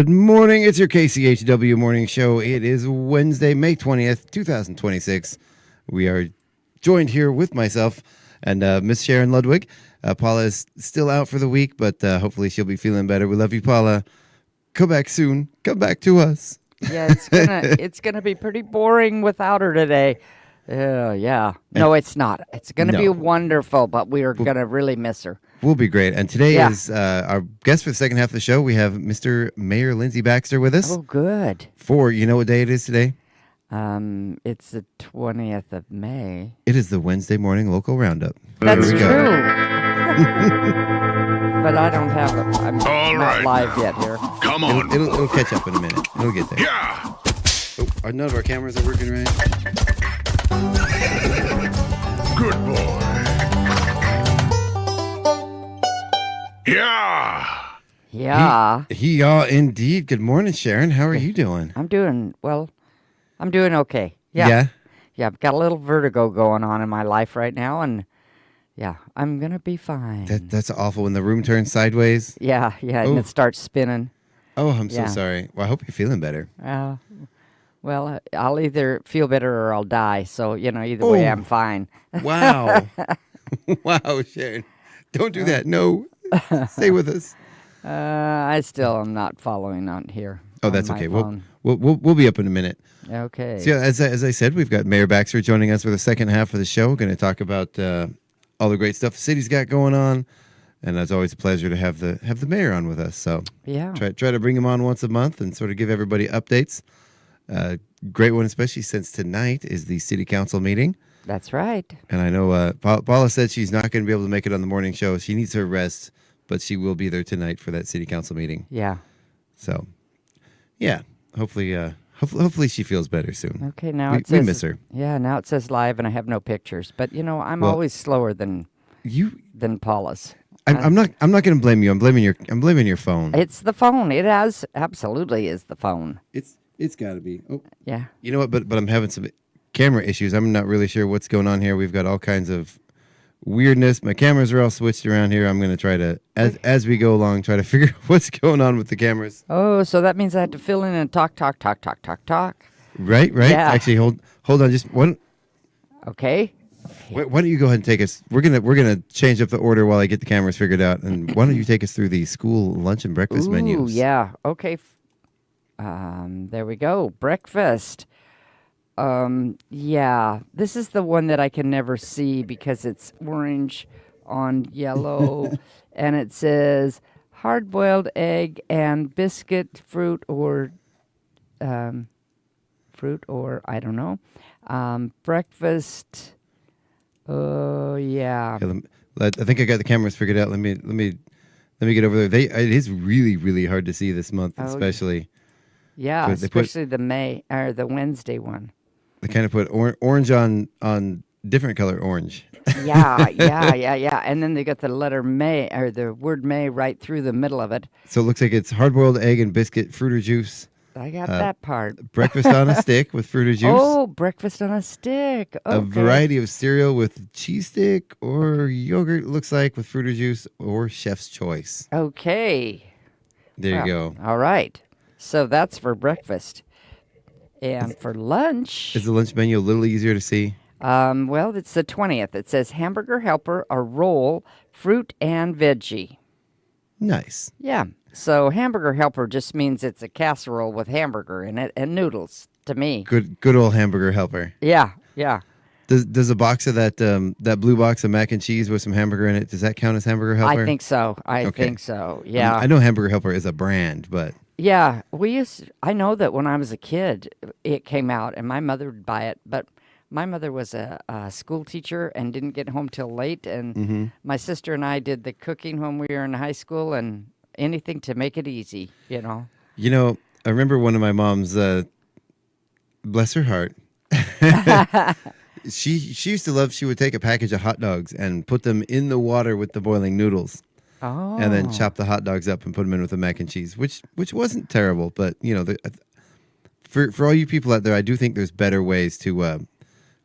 Good morning. It's your KCHW morning show. It is Wednesday, May 20th, 2026. We are joined here with myself and Miss Sharon Ludwig. Paula is still out for the week, but hopefully she'll be feeling better. We love you, Paula. Come back soon. Come back to us. Yeah, it's gonna be pretty boring without her today. Yeah. No, it's not. It's gonna be wonderful, but we are gonna really miss her. We'll be great. And today is our guest for the second half of the show. We have Mr. Mayor Linsdey Baxter with us. Oh, good. You know what day it is today? It's the 20th of May. It is the Wednesday morning local roundup. That's true. But I don't have it. I'm not live yet here. Come on. It'll catch up in a minute. It'll get there. Yeah. Oh, none of our cameras are working right. Good boy. Yeah. Yeah. Indeed. Good morning, Sharon. How are you doing? I'm doing okay. Yeah. I've got a little vertigo going on in my life right now, and I'm going to be fine. That's awful when the room turns sideways. Yeah, and it starts spinning. Oh, I'm so sorry. Well, I hope you're feeling better. Well, I'll either feel better or I'll die, so, either way, I'm fine. Wow. Wow, Sharon. Don't do that. No. Stay with us. I still am not following on here. Oh, that's okay. We'll be up in a minute. Okay. So, as I said, we've got Mayor Baxter joining us for the second half of the show. We're going to talk about all the great stuff the city's got going on, and it's always a pleasure to have the mayor on with us. So try to bring him on once a month and sort of give everybody updates. Great one, especially since tonight is the city council meeting. That's right. And I know Paula said she's not going to be able to make it on the morning show. She needs her rest, but she will be there tonight for that city council meeting. Yeah. So, hopefully she feels better soon. Okay, now we miss her. Yeah, now it says live, and I have no pictures. But I'm always slower than Paula's. I'm not going to blame you. I'm blaming your phone. It's the phone. It absolutely is the phone. It's got to be. Oh, yeah. You know what? But I'm having some camera issues. I'm not really sure what's going on here. We've got all kinds of weirdness. My cameras are all switched around here. I'm going to try to, as we go along, try to figure out what's going on with the cameras. Oh, so that means I have to fill in and talk. Right. Yeah. Actually, hold on, just one. Okay. Why don't you go ahead and take us? We're gonna change up the order while I get the cameras figured out. And why don't you take us through the school lunch and breakfast menus? Yeah. Okay. There we go. Breakfast. This is the one that I can never see because it's orange on yellow, and it says hard-boiled egg and biscuit, fruit or I don't know, breakfast. Oh yeah. I think I got the cameras figured out. Let me get over there. It is really, really hard to see this month, especially. Yeah, especially the Wednesday one. They kind of put orange on different color orange. Yeah. And then they got the letter May, or the word May right through the middle of it. So it looks like it's hard-boiled egg and biscuit, fruit or juice. I got that part. Breakfast on a stick with fruit or juice. Oh, breakfast on a stick. Okay. A variety of cereal with cheese stick or yogurt, looks like, with fruit or juice, or chef's choice. Okay. There you go. All right. So that's for breakfast. And for lunch... Is the lunch menu a little easier to see? Well, it's the 20th. It says hamburger helper, a roll, fruit, and veggie. Nice. Yeah. So hamburger helper just means it's a casserole with hamburger in it and noodles to me. Good old hamburger helper. Yeah. Does a box of that blue box of mac and cheese with some hamburger in it, does that count as hamburger helper? I think so. I think so. Yeah. I know hamburger helper is a brand, but... Yeah, I know that when I was a kid, it came out, and my mother would buy it, but my mother was a school teacher and didn't get home till late, and my sister and I did the cooking when we were in high school, and anything to make it easy, You know, I remember one of my mom's, bless her heart, she used to love, she would take a package of hot dogs and put them in the water with the boiling noodles. Oh. And then chop the hot dogs up and put them in with the mac and cheese, which wasn't terrible. But, for all you people out there, I do think there's better ways to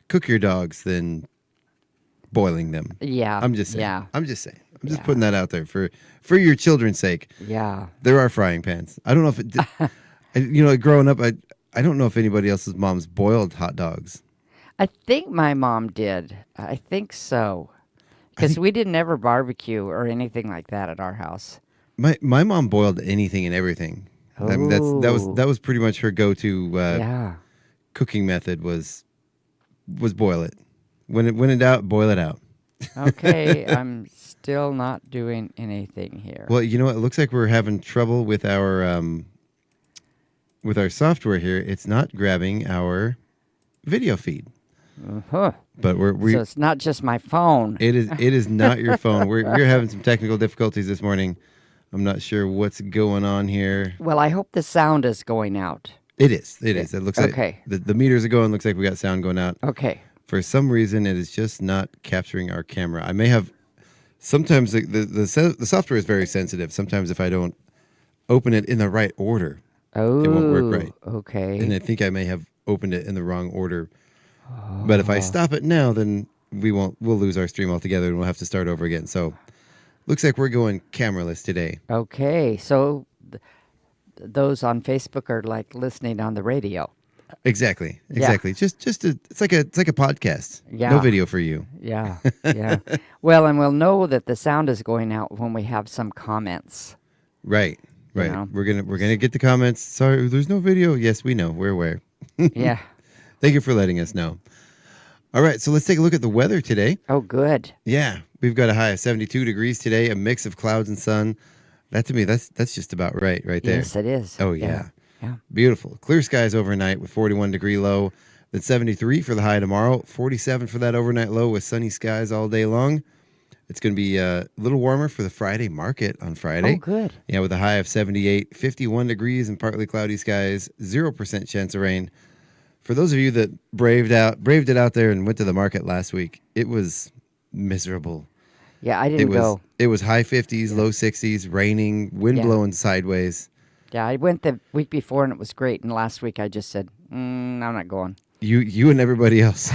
cook your dogs than boiling them. Yeah. I'm just saying. Yeah. I'm just saying. I'm just putting that out there for your children's sake. Yeah. There are frying pans. I don't know if it growing up, I don't know if anybody else's moms boiled hot dogs. I think my mom did. I think so. Because we didn't ever barbecue or anything like that at our house. My mom boiled anything and everything. I mean, that was pretty much her go-to cooking method was boil it. When in doubt, boil it out. Okay, I'm still not doing anything here. Well, you know what? It looks like we're having trouble with our software here. It's not grabbing our video feed. Uh-huh. But so it's not just my phone. It is not your phone. We're having some technical difficulties this morning. I'm not sure what's going on here. Well, I hope the sound is going out. It is. It looks like the meters are going. Looks like we got sound going out. Okay. For some reason, it is just not capturing our camera. I may have. Sometimes the software is very sensitive. Sometimes if I don't open it in the right order, it won't work right. Okay. And I think I may have opened it in the wrong order. Oh. But if I stop it now, then we'll lose our stream altogether and we'll have to start over again. So looks like we're going cameraless today. Okay. So those on Facebook are like listening on the radio. Exactly. Yeah. Just it's like a podcast. Yeah. No video for you. Yeah. Yeah. Well, and we'll know that the sound is going out when we have some comments. Right. You know? We're gonna get the comments. Sorry, there's no video. Yes, we know. We're aware. Yeah. Thank you for letting us know. All right, so let's take a look at the weather today. Oh, good. Yeah, we've got a high of 72 degrees today, a mix of clouds and sun. That to me, that's just about right there. Yes, it is. Oh, yeah. Yeah. Beautiful. Clear skies overnight with 41 degree low. Then 73 for the high tomorrow, 47 for that overnight low with sunny skies all day long. It's going to be a little warmer for the Friday market on Friday. Oh, good. Yeah, with a high of 78, 51 degrees and partly cloudy skies, 0% chance of rain. For those of you that braved it out there and went to the market last week, it was miserable. Yeah, I didn't go. It was high 50s, low 60s, raining, wind blowing sideways. Yeah, I went the week before and it was great. And last week I just said, I'm not going. You and everybody else.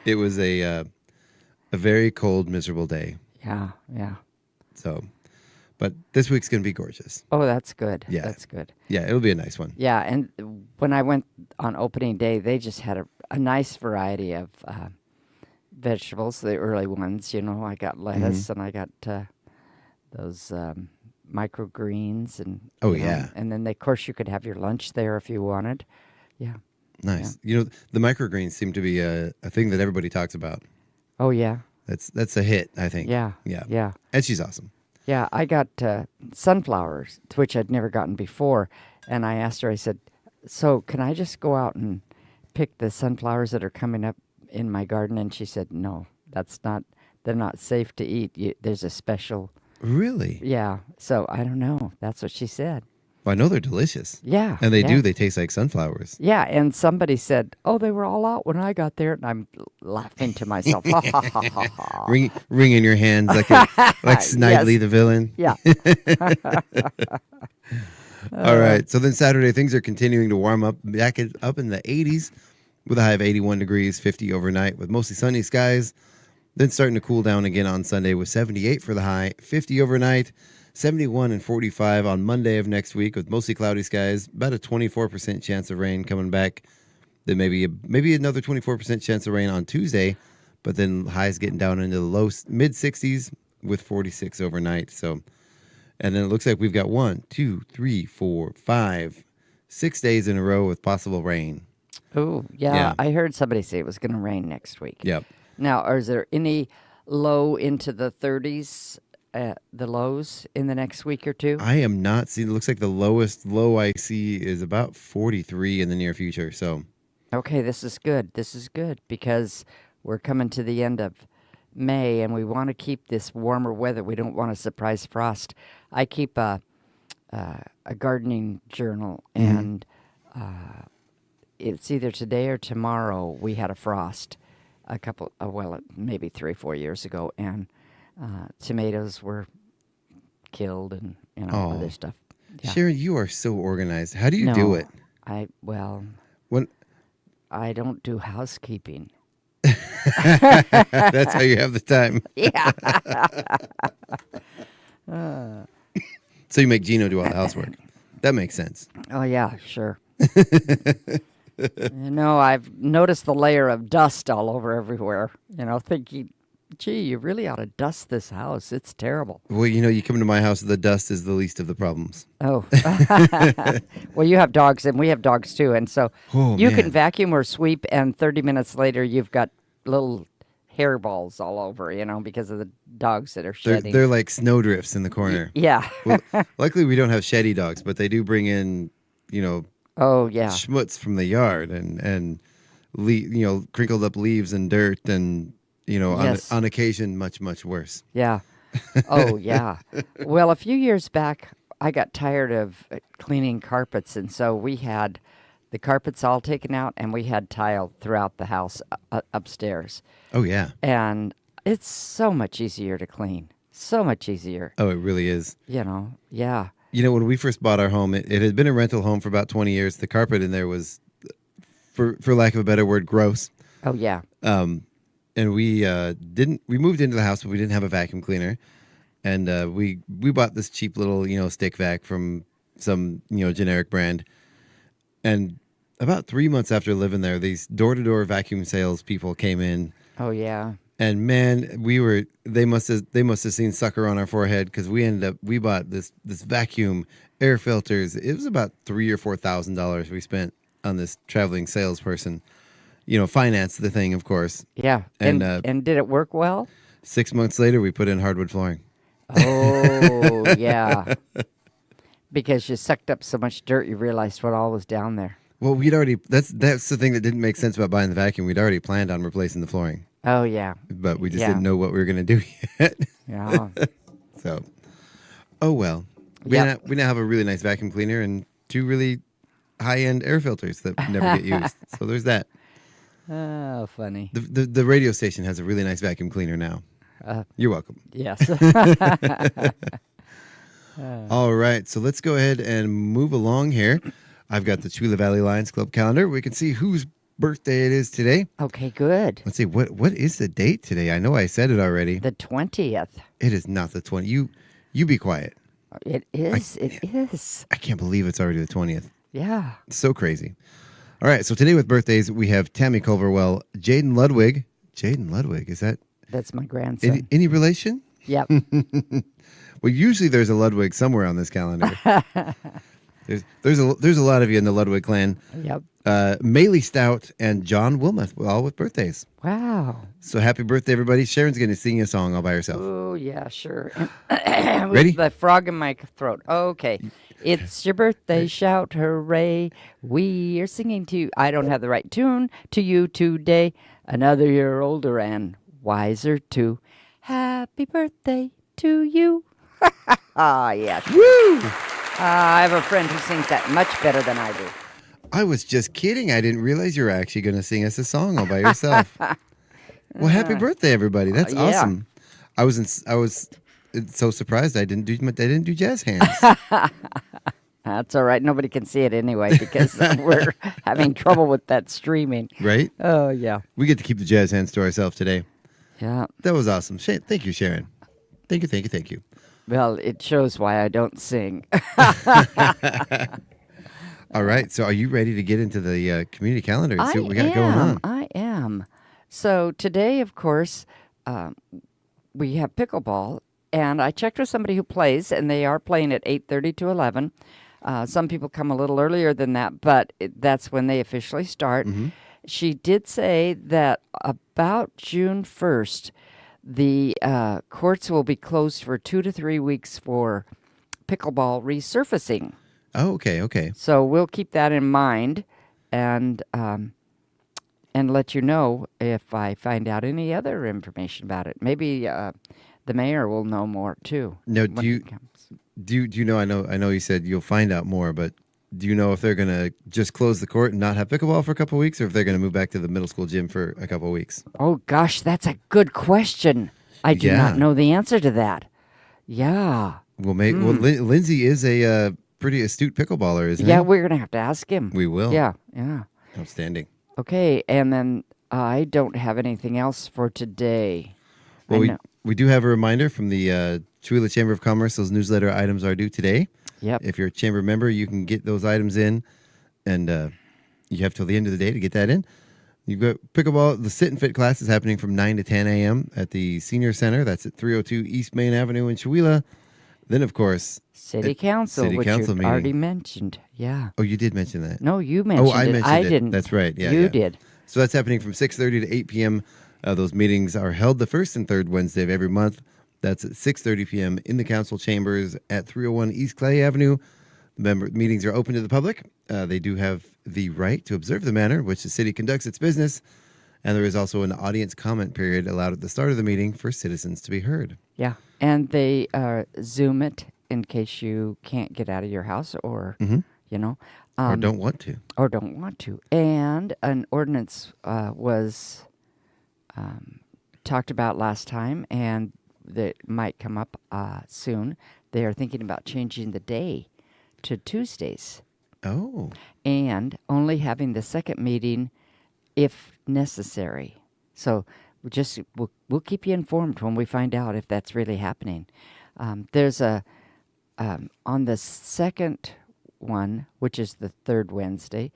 It was a very cold, miserable day. Yeah. So, but this week's going to be gorgeous. Oh, that's good. Yeah. That's good. Yeah, it'll be a nice one. Yeah, and when I went on opening day, they just had a nice variety of vegetables, the early ones. You know, I got lettuce and I got those microgreens. And, and then, of course, you could have your lunch there if you wanted. Yeah. Nice. Yeah. You know, the microgreens seem to be a thing that everybody talks about. Oh, yeah. That's a hit, I think. Yeah. And she's awesome. Yeah, I got sunflowers, which I'd never gotten before. And I asked her, I said, so can I just go out and pick the sunflowers that are coming up in my garden? And she said, no, they're not safe to eat. There's a special. Really? Yeah. So I don't know. That's what she said. Well, I know they're delicious. Yeah. And they do. They taste like sunflowers. Yeah. And somebody said, oh, they were all out when I got there. And I'm laughing to myself. Wringing your hands like Snidely the villain. Yeah. All right. So then Saturday, things are continuing to warm up back up in the 80s with a high of 81 degrees, 50 overnight with mostly sunny skies. Then starting to cool down again on Sunday with 78 for the high, 50 overnight. 71 and 45 on Monday of next week with mostly cloudy skies, about a 24% chance of rain coming back. Then maybe another 24% chance of rain on Tuesday, but then highs getting down into the mid 60s with 46 overnight. So, and then it looks like we've got 1, 2, 3, 4, 5, 6 days in a row with possible rain. Oh, yeah. I heard somebody say it was going to rain next week. Yep. Now, is there any low into the 30s? The lows in the next week or two? I am not seeing. It looks like the lowest low I see is about 43 in the near future. So, okay, this is good. This is good because we're coming to the end of May and we want to keep this warmer weather. We don't want a surprise frost. I keep a gardening journal and it's either today or tomorrow. We had a frost maybe 3-4 years ago, and tomatoes were killed and other stuff. Yeah. Sharon, you are so organized. How do you do it? I don't do housekeeping. That's how you have the time. Yeah. So you make Gino do all the housework. That makes sense. Oh, yeah, sure. I've noticed the layer of dust all over everywhere, thinking, gee, you really ought to dust this house. It's terrible. Well, you come to my house, the dust is the least of the problems. Oh. Well, you have dogs, and we have dogs, too. And so you can vacuum or sweep, and 30 minutes later, you've got little hairballs all over, because of the dogs that are shedding. They're like snowdrifts in the corner. Yeah. Well, luckily, we don't have sheddy dogs, but they do bring in, oh, yeah, schmutz from the yard and crinkled up leaves and dirt and, Yes. on occasion, much, much worse. Yeah. Oh, yeah. Well, a few years back, I got tired of cleaning carpets, and so we had the carpets all taken out, and we had tile throughout the house upstairs. Oh, yeah. And it's so much easier to clean. So much easier. Oh, it really is. Yeah. When we first bought our home, it had been a rental home for about 20 years. The carpet in there was, for lack of a better word, gross. Oh, yeah. And we moved into the house, but we didn't have a vacuum cleaner. And we bought this cheap little, stick vac from some, generic brand. And about 3 months after living there, these door-to-door vacuum sales people came in. Oh, yeah. And man, they must have seen sucker on our forehead, because we bought this vacuum, air filters. It was about $3,000 or $4,000 we spent on this traveling salesperson. Financed the thing, of course. Yeah. And did it work well? 6 months later, we put in hardwood flooring. Oh, yeah. Because you sucked up so much dirt, you realized what all was down there. Well, that's the thing that didn't make sense about buying the vacuum. We'd already planned on replacing the flooring. Oh, yeah. But we just didn't know what we were going to do yet. Yeah. So, oh well. We now have a really nice vacuum cleaner and 2 really high-end air filters that never get used. So there's that. Oh, funny. The radio station has a really nice vacuum cleaner now. You're welcome. Yes. All right, so let's go ahead and move along here. I've got the Chula Valley Lions Club calendar. We can see whose birthday it is today. Okay, good. Let's see, what is the date today? I know I said it already. The 20th. It is not the 20th. You be quiet. It is. It is. I can't believe it's already the 20th. Yeah. It's so crazy. All right, so today with birthdays, we have Tammy Culverwell, Jaden Ludwig. Jaden Ludwig, is that? That's my grandson. Any relation? Yep. Well, usually there's a Ludwig somewhere on this calendar. There's a lot of you in the Ludwig clan. Yep. Maylee Stout and John Wilmoth, all with birthdays. Wow. So happy birthday, everybody. Sharon's going to sing you a song all by herself. Oh, yeah, sure. Ready? The frog in my throat. Okay. It's your birthday, shout hooray. We are singing to you. I don't have the right tune to you today. Another year older and wiser too. Happy birthday to you. Ah, yes. Woo! I have a friend who sings that much better than I do. I was just kidding. I didn't realize you were actually going to sing us a song all by yourself. Well, happy birthday, everybody. That's awesome. I was so surprised I didn't do jazz hands. That's all right. Nobody can see it anyway because we're having trouble with that streaming. Right? Oh, yeah. We get to keep the jazz hands to ourselves today. Yeah. That was awesome. Thank you, Sharon. Thank you. Well, it shows why I don't sing. All right. So are you ready to get into the community calendar and see what we got going on? I am. So today, of course, we have pickleball. And I checked with somebody who plays, and they are playing at 8:30 to 11. Some people come a little earlier than that, but that's when they officially start. Mm-hmm. She did say that about June 1st, the courts will be closed for 2 to 3 weeks for pickleball resurfacing. Oh, okay. So we'll keep that in mind and let you know if I find out any other information about it. Maybe the mayor will know more too. No, do you know? I know you said you'll find out more, but do you know if they're going to just close the court and not have pickleball for a couple of weeks, or if they're going to move back to the middle school gym for a couple of weeks? Oh gosh, that's a good question. I do not know the answer to that. Yeah. Well, Lindsay is a pretty astute pickleballer, isn't he? Yeah, we're going to have to ask him. We will. Yeah. Outstanding. Okay, and then I don't have anything else for today. Well, we do have a reminder from the Chewelah Chamber of Commerce. Those newsletter items are due today. Yep. If you're a chamber member, you can get those items in, and you have till the end of the day to get that in. You've got pickleball. The sit and fit class is happening from 9 to 10 a.m. at the Senior Center. That's at 302 East Main Avenue in Chewelah. Then, of course, City Council, which you meeting. already mentioned. Yeah. Oh, you did mention that. No, you mentioned it. I mentioned I it. didn't. That's right. Yeah, you did. So that's happening from 6:30 to 8 p.m. Those meetings are held the first and third Wednesday of every month. That's at 6:30 p.m. in the council chambers at 301 East Clay Avenue. The meetings are open to the public. They do have the right to observe the manner in which the city conducts its business. And there is also an audience comment period allowed at the start of the meeting for citizens to be heard. Yeah. And they Zoom it in case you can't get out of your house or, you know. Or don't want to. Or don't want to. And an ordinance was talked about last time, and that might come up soon. They are thinking about changing the day to Tuesdays. Oh. And only having the second meeting if necessary. So we'll keep you informed when we find out if that's really happening. There's a on the second one, which is the third Wednesday,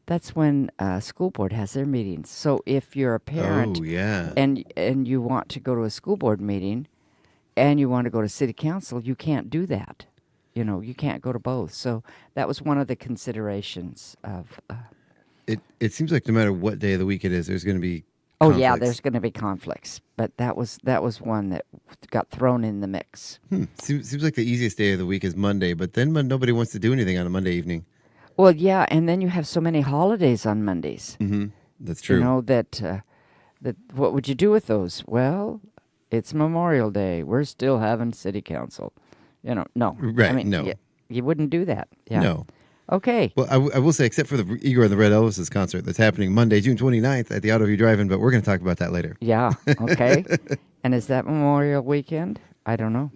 that's when school board has their meetings. So if you're a parent and you want to go to a school board meeting and you want to go to city council, you can't do that. You know, you can't go to both. So that was one of the considerations of... It seems like no matter what day of the week it is, there's going to be conflicts. Yeah, there's going to be conflicts. But that was one that got thrown in the mix. Seems like the easiest day of the week is Monday, but then nobody wants to do anything on a Monday evening. Well, yeah, and then you have so many holidays on Mondays. That's true. You know, that what would you do with those? Well, it's Memorial Day. We're still having city council. You know, no. Right, I mean, no. You wouldn't do that. Yeah. No. Okay. Well, I will say, except for the Igor and the Red Elvis' concert that's happening Monday, June 29th at the Auto View Drive-In, but we're going to talk about that later. Yeah, okay. And is that Memorial Weekend? I don't know.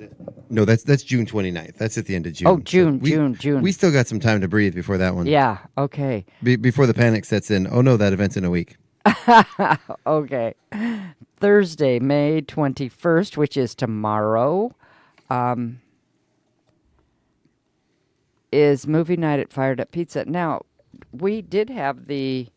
No, that's June 29th. That's at the end of June. Oh, June, June. We still got some time to breathe before that one. Yeah, okay. Before the panic sets in. Oh, no, that event's in a week. Okay. Thursday, May 21st, which is tomorrow, is movie night at Fired Up Pizza. Now, we did have the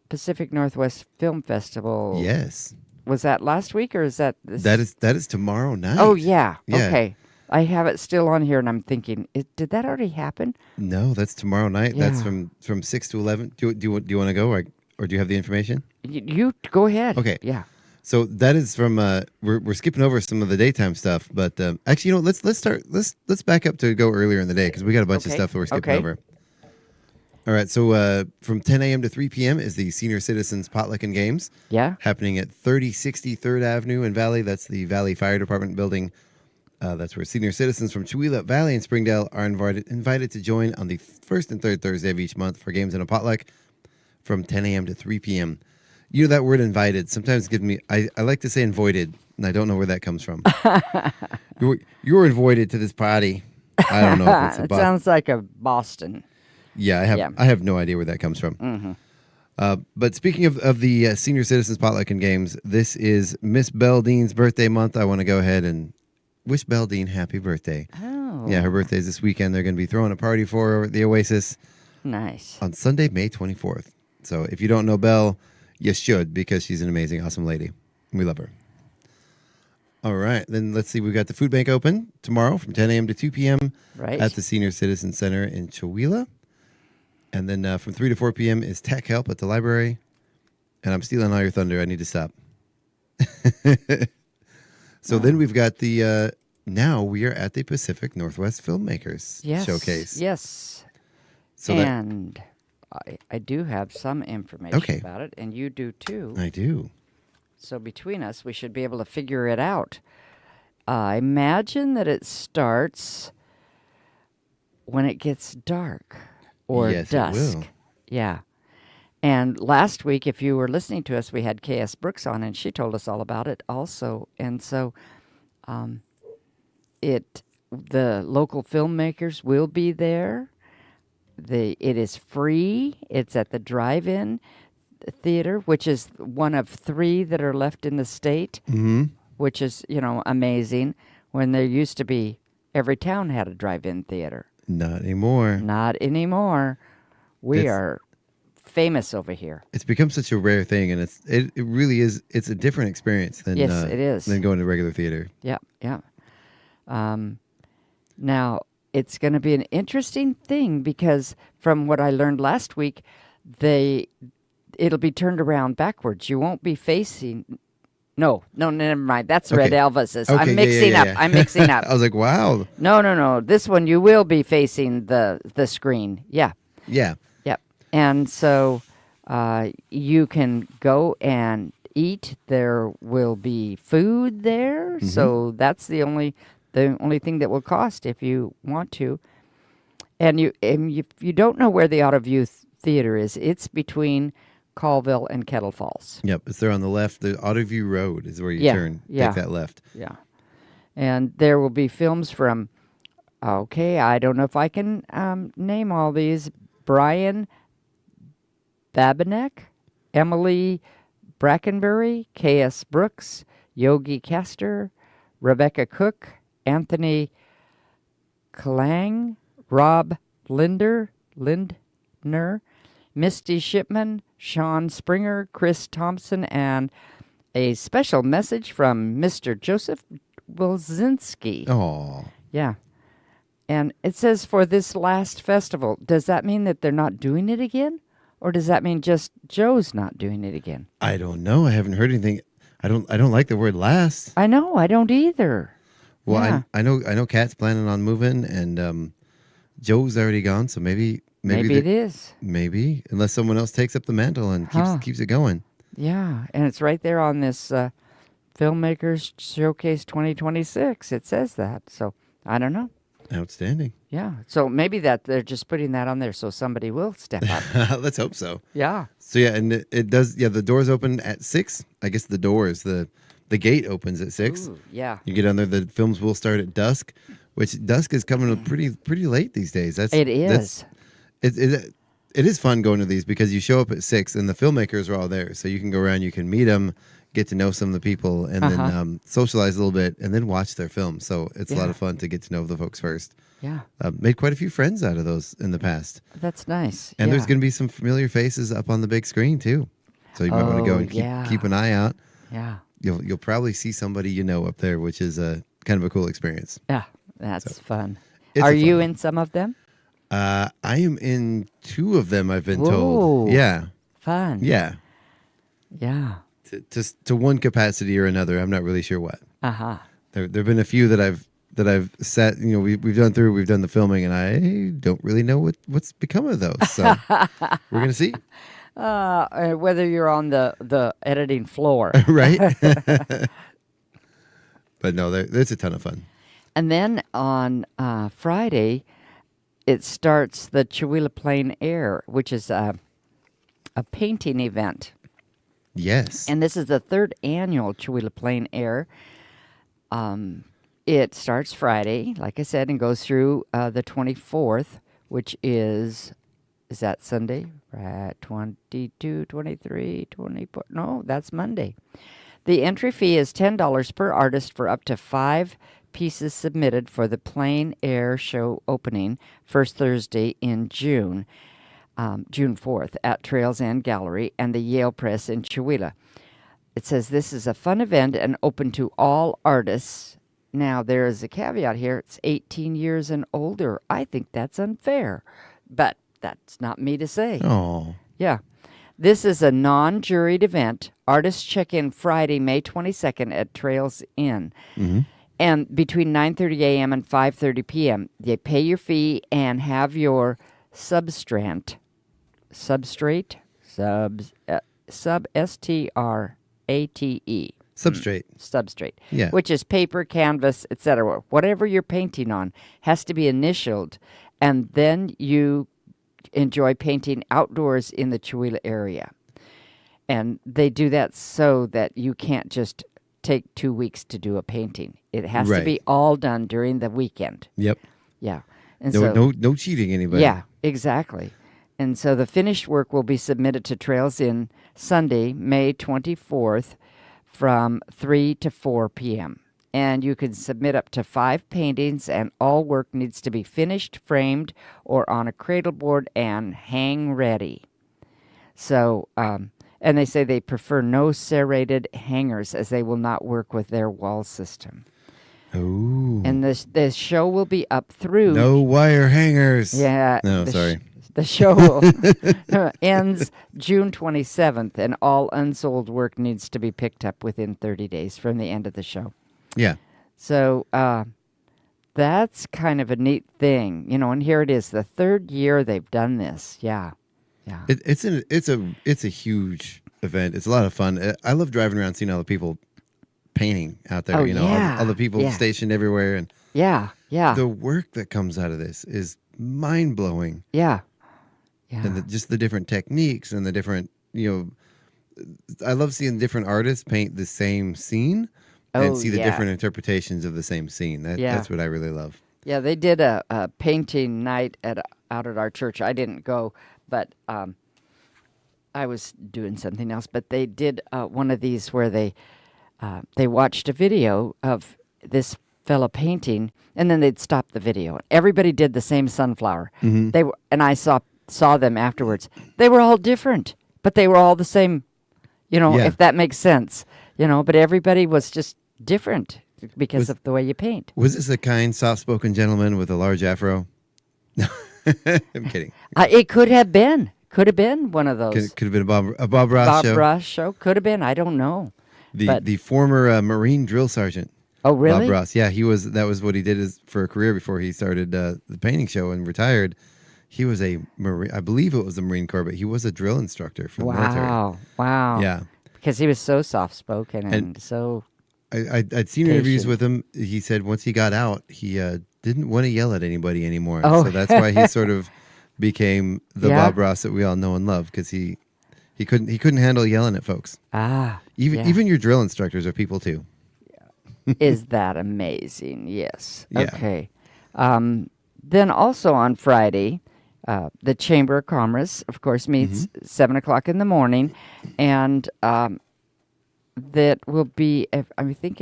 Pacific Northwest Film Festival. Yes. Was that last week or is that this? That is tomorrow night. Oh, yeah. Okay. I have it still on here and I'm thinking, did that already happen? No, that's tomorrow night. Yeah. That's from 6 to 11. Do you want to go or do you have the information? You go ahead. Okay. Yeah. So that is from we're skipping over some of the daytime stuff, but actually, you know, let's back up to go earlier in the day because we got a bunch of stuff that we're skipping over. All right, so from 10 a.m. to 3 p.m. is the Senior Citizens Potluck and Games. Yeah. Happening at 3060 3rd Avenue in Valley. That's the Valley Fire Department building. That's where senior citizens from Chewelah, Valley, and Springdale are invited to join on the first and third Thursday of each month for games and a potluck from 10 a.m. to 3 p.m. You know, that word invited sometimes gives me, I like to say invited, and I don't know where that comes from. you were invited to this party. I don't know if it's a It sounds like a Boston. Yeah, I have no idea where that comes from. But speaking of the Senior Citizens Potluck and Games, this is Miss Beldean's birthday month. I want to go ahead and wish Beldean happy birthday. Oh. Yeah, her birthday's this weekend. They're going to be throwing a party for her at the Oasis. Nice. On Sunday, May 24th. So if you don't know Belle, you should, because she's an amazing, awesome lady. We love her. All right. Then let's see. We've got the food bank open tomorrow from 10 a.m. to 2 p.m. at the Senior Citizen Center in Chewelah. And then from 3 to 4 p.m. is Tech Help at the library. And I'm stealing all your thunder. I need to stop. So then we've got the, now we are at the Pacific Northwest Filmmakers Showcase. Yes. So and I do have some information about it, and you do too. I do. So between us, we should be able to figure it out. I imagine that it starts when it gets dark or dusk. It will. Yeah. And last week, if you were listening to us, we had K.S. Brooks on, and she told us all about it also. And so the local filmmakers will be there. it is free. It's at the drive-in theater, which is one of 3 that are left in the state, which is, amazing, when there used to be every town had a drive-in theater. Not anymore. Not anymore. We are famous over here. It's become such a rare thing, and it really is. It's a different experience than it is than going to regular theater. Yeah. Now it's going to be an interesting thing because from what I learned last week, it'll be turned around backwards. You won't be facing. No, never mind. That's Red Elvis's. Okay, I'm mixing up. I'm mixing up. I was like, wow. No. This one you will be facing the screen. Yeah. Yeah. Yep. And so you can go and eat. There will be food there. So that's the only thing that will cost if you want to. And if you don't know where the AutoView Theater is, it's between Colville and Kettle Falls. Yep, it's there on the left. The AutoView Road is where you turn. Yeah. Take that left. Yeah. And there will be films from, I don't know if I can name all these, Brian Babinek, Emily Brackenbury, K.S. Brooks, Yogi Castor, Rebecca Cook, Anthony Klang, Rob Lindner, Misty Shipman, Sean Springer, Chris Thompson, and a special message from Mr. Joseph Wilzinski. Oh. Yeah. And it says for this last festival, does that mean that they're not doing it again? Or does that mean just Joe's not doing it again? I don't know. I haven't heard anything. I don't like the word last. I know. I don't either. Well, yeah. I know Kat's planning on moving, and Joe's already gone, so maybe it is. Maybe, unless someone else takes up the mantle and keeps it going. Yeah, and it's right there on this Filmmakers Showcase 2026. It says that, so I don't know. Outstanding. Yeah, so maybe that they're just putting that on there so somebody will step up. Let's hope so. Yeah. So yeah, and it does. Yeah, the doors open at 6. I guess the gate opens at 6. Ooh, yeah. You get on there. The films will start at dusk, which dusk is coming pretty late these days. It is. It is fun going to these because you show up at 6 and the filmmakers are all there, so you can go around, you can meet them, get to know some of the people, and then socialize a little bit, and then watch their films. So it's a lot of fun to get to know the folks first. Yeah, made quite a few friends out of those in the past. That's nice. And there's going to be some familiar faces up on the big screen too, so you might want to go and keep an eye out. Yeah, you'll probably see somebody up there, which is a kind of a cool experience. Yeah, that's fun. Are you in some of them? I am in 2 of them, I've been told. Yeah. Fun. Yeah. Yeah. To one capacity or another. I'm not really sure what. Uh-huh. There have been a few that I've sat, we've done the filming, and I don't really know what's become of those. So we're going to see. Whether you're on the editing floor. Right. But no, it's a ton of fun. And then on Friday, it starts the Chihuahua Plein Air, which is a painting event. Yes. And this is the 3rd annual Chihuahua Plein Air. It starts Friday, like I said, and goes through the 24th, which is that Sunday? Right, 22, 23, 24. No, that's Monday. The entry fee is $10 per artist for up to 5 pieces submitted for the Plein Air show opening first Thursday in June 4th at Trails End Gallery and the Yale Press in Chihuahua. It says this is a fun event and open to all artists. Now, there is a caveat here. It's 18 years and older. I think that's unfair, but that's not me to say. Oh. Yeah. This is a non-juried event. Artists check in Friday, May 22nd at Trails Inn. Mm-hmm. And between 9:30 a.m. and 5:30 p.m., they pay your fee and have your substrate, S-T-R-A-T-E. Substrate. Yeah. Which is paper, canvas, etc. Whatever you're painting on has to be initialed, and then you enjoy painting outdoors in the Chihuahua area. And they do that so that you can't just take 2 weeks to do a painting. It has to be all done during the weekend. Yep. Yeah. And no cheating anybody. Yeah, exactly. And so the finished work will be submitted to Trails In Sunday, May 24th from 3 to 4 p.m. And you can submit up to 5 paintings, and all work needs to be finished, framed, or on a cradle board and hang ready. So, and they say they prefer no serrated hangers as they will not work with their wall system. Oh. And the show will be up through... No wire hangers. Yeah. No, sorry. The show ends June 27th, and all unsold work needs to be picked up within 30 days from the end of the show. Yeah. So that's kind of a neat thing, and here it is, the 3rd year they've done this. Yeah. It's a huge event. It's a lot of fun. I love driving around seeing all the people painting out there. All the people stationed everywhere, and the work that comes out of this is mind blowing. Yeah. And just the different techniques and the different, I love seeing different artists paint the same scene and see the different interpretations of the same scene. That's what I really love. Yeah, they did a painting night out at our church. I didn't go, but I was doing something else. But they did one of these where they watched a video of this fella painting, and then they'd stop the video. Everybody did the same sunflower. Mm-hmm. And I saw them afterwards. They were all different, but they were all the same, if that makes sense, but everybody was just different because of the way you paint. Was this a kind, soft-spoken gentleman with a large afro? No, I'm kidding. It could have been one of those. Could have been a Bob Ross show. Bob Ross show. Could have been. I don't know. The former Marine drill sergeant. Oh, really? Bob Ross. Yeah, that was what he did for a career before he started the painting show and retired. He was I believe it was the Marine Corps, but he was a drill instructor for the military. Wow. Yeah. Because he was so soft-spoken and so I'd seen interviews with him. He said once he got out, he didn't want to yell at anybody anymore. Oh. So that's why he sort of became the Bob Ross that we all know and love, because he couldn't handle yelling at folks. Even your drill instructors are people too. Is that amazing? Yes. Yeah. Okay. Then also on Friday, the Chamber of Commerce, of course, meets 7 o'clock in the morning, and that will be, I think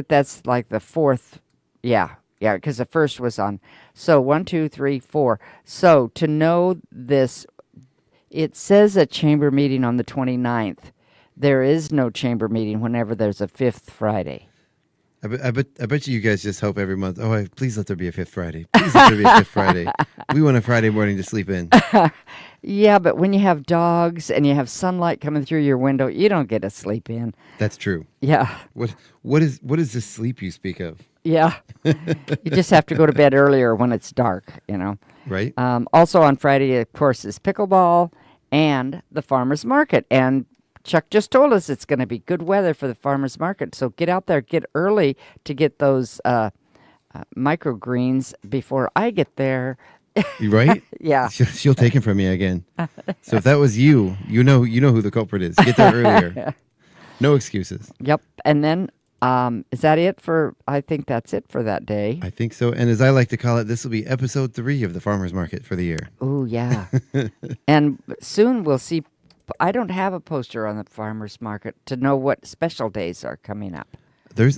that's like the 4th, because the first was on, so 1, 2, 3, 4. So to know this, it says a chamber meeting on the 29th. There is no chamber meeting whenever there's a 5th Friday. I bet you guys just hope every month, please let there be a 5th Friday. Please let there be a 5th Friday. We want a Friday morning to sleep in. Yeah, but when you have dogs and you have sunlight coming through your window, you don't get to sleep in. That's true. Yeah. What is the sleep you speak of? Yeah. You just have to go to bed earlier when it's dark, Right. Also on Friday, of course, is pickleball and the farmer's market. And Chuck just told us it's going to be good weather for the farmer's market. So get out there, get early to get those microgreens before I get there. Right? Yeah. She'll take them from me again. So if that was you know who the culprit is. Get there earlier. No excuses. Yep. And then is that it I think that's it for that day. I think so. And as I like to call it, this will be episode 3 of the farmer's market for the year. Oh, yeah. And soon we'll see. I don't have a poster on the farmer's market to know what special days are coming up. There's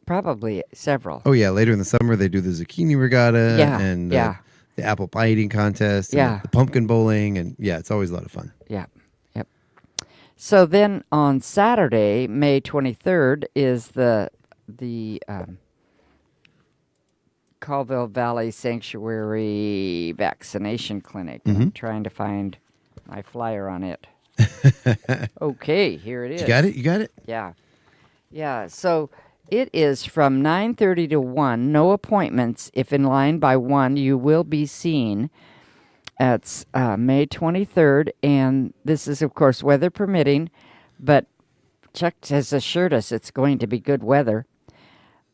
probably several. Oh, yeah. Later in the summer, they do the zucchini regatta and the apple pie eating contest and the pumpkin bowling. And, it's always a lot of fun. Yeah. Yep. So then on Saturday, May 23rd, is the Colville Valley Sanctuary Vaccination Clinic. I'm trying to find my flyer on it. Okay, here it is. You got it? Yeah. Yeah, so it is from 9:30 to 1, no appointments. If in line by 1, you will be seen. It's May 23rd, and this is, of course, weather permitting, but Chuck has assured us it's going to be good weather.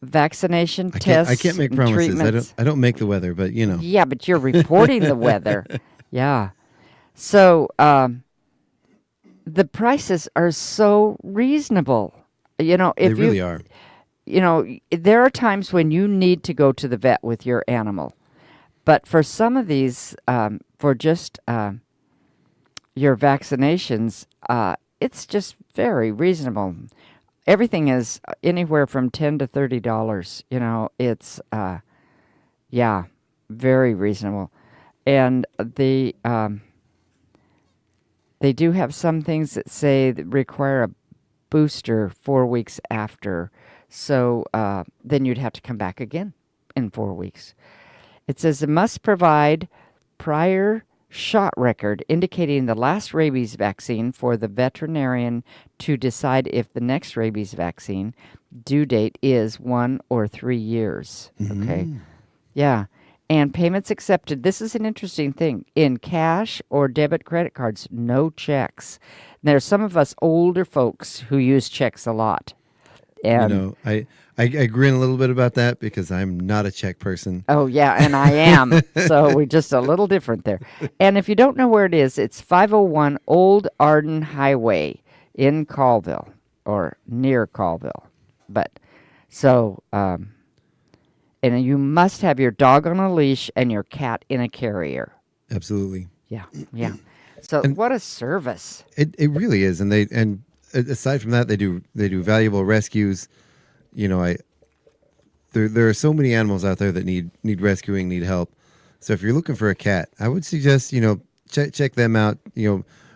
Vaccination tests. I can't make promises. I don't make the weather, but Yeah, but you're reporting the weather. Yeah. So the prices are so reasonable. If they really are. there are times when you need to go to the vet with your animal. But for some of these, for just your vaccinations, it's just very reasonable. Everything is anywhere from $10 to $30. It's very reasonable. And they do have some things that say that require a booster 4 weeks after. So then you'd have to come back again in 4 weeks. It says it must provide prior shot record indicating the last rabies vaccine for the veterinarian to decide if the next rabies vaccine due date is 1 or 3 years. Mm-hmm. Okay. Yeah. And payments accepted. This is an interesting thing. In cash or debit credit cards, no checks. There's some of us older folks who use checks a lot. And I grin a little bit about that because I'm not a check person. Oh, yeah, and I am. So we're just a little different there. And if you don't know where it is, it's 501 Old Arden Highway in Colville or near Colville. But so, and you must have your dog on a leash and your cat in a carrier. Absolutely. Yeah. So what a service. It really is. And aside from that, they do valuable rescues. There are so many animals out there that need rescuing, need help. So if you're looking for a cat, I would suggest check them out.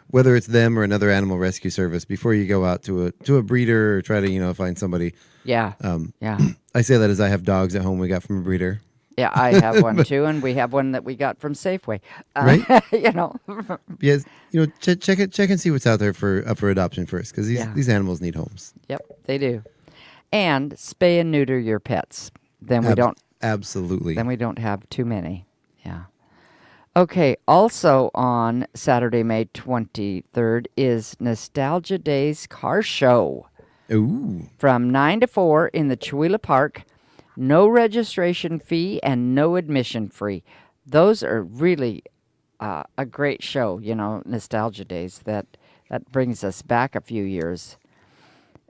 Whether it's them or another animal rescue service before you go out to a breeder or try to find somebody. Yeah. I say that as I have dogs at home we got from a breeder. Yeah, I have one too, and we have one that we got from Safeway. Right? Yes. Check and see what's out there for adoption first, because these animals need homes. Yep, they do. And spay and neuter your pets. Then we don't. Absolutely. Then we don't have too many. Yeah. Okay. Also on Saturday, May 23rd is Nostalgia Days Car Show. Ooh. From 9 to 4 in the Chewelah Park. No registration fee and no admission free. Those are really a great show, Nostalgia Days. That brings us back a few years.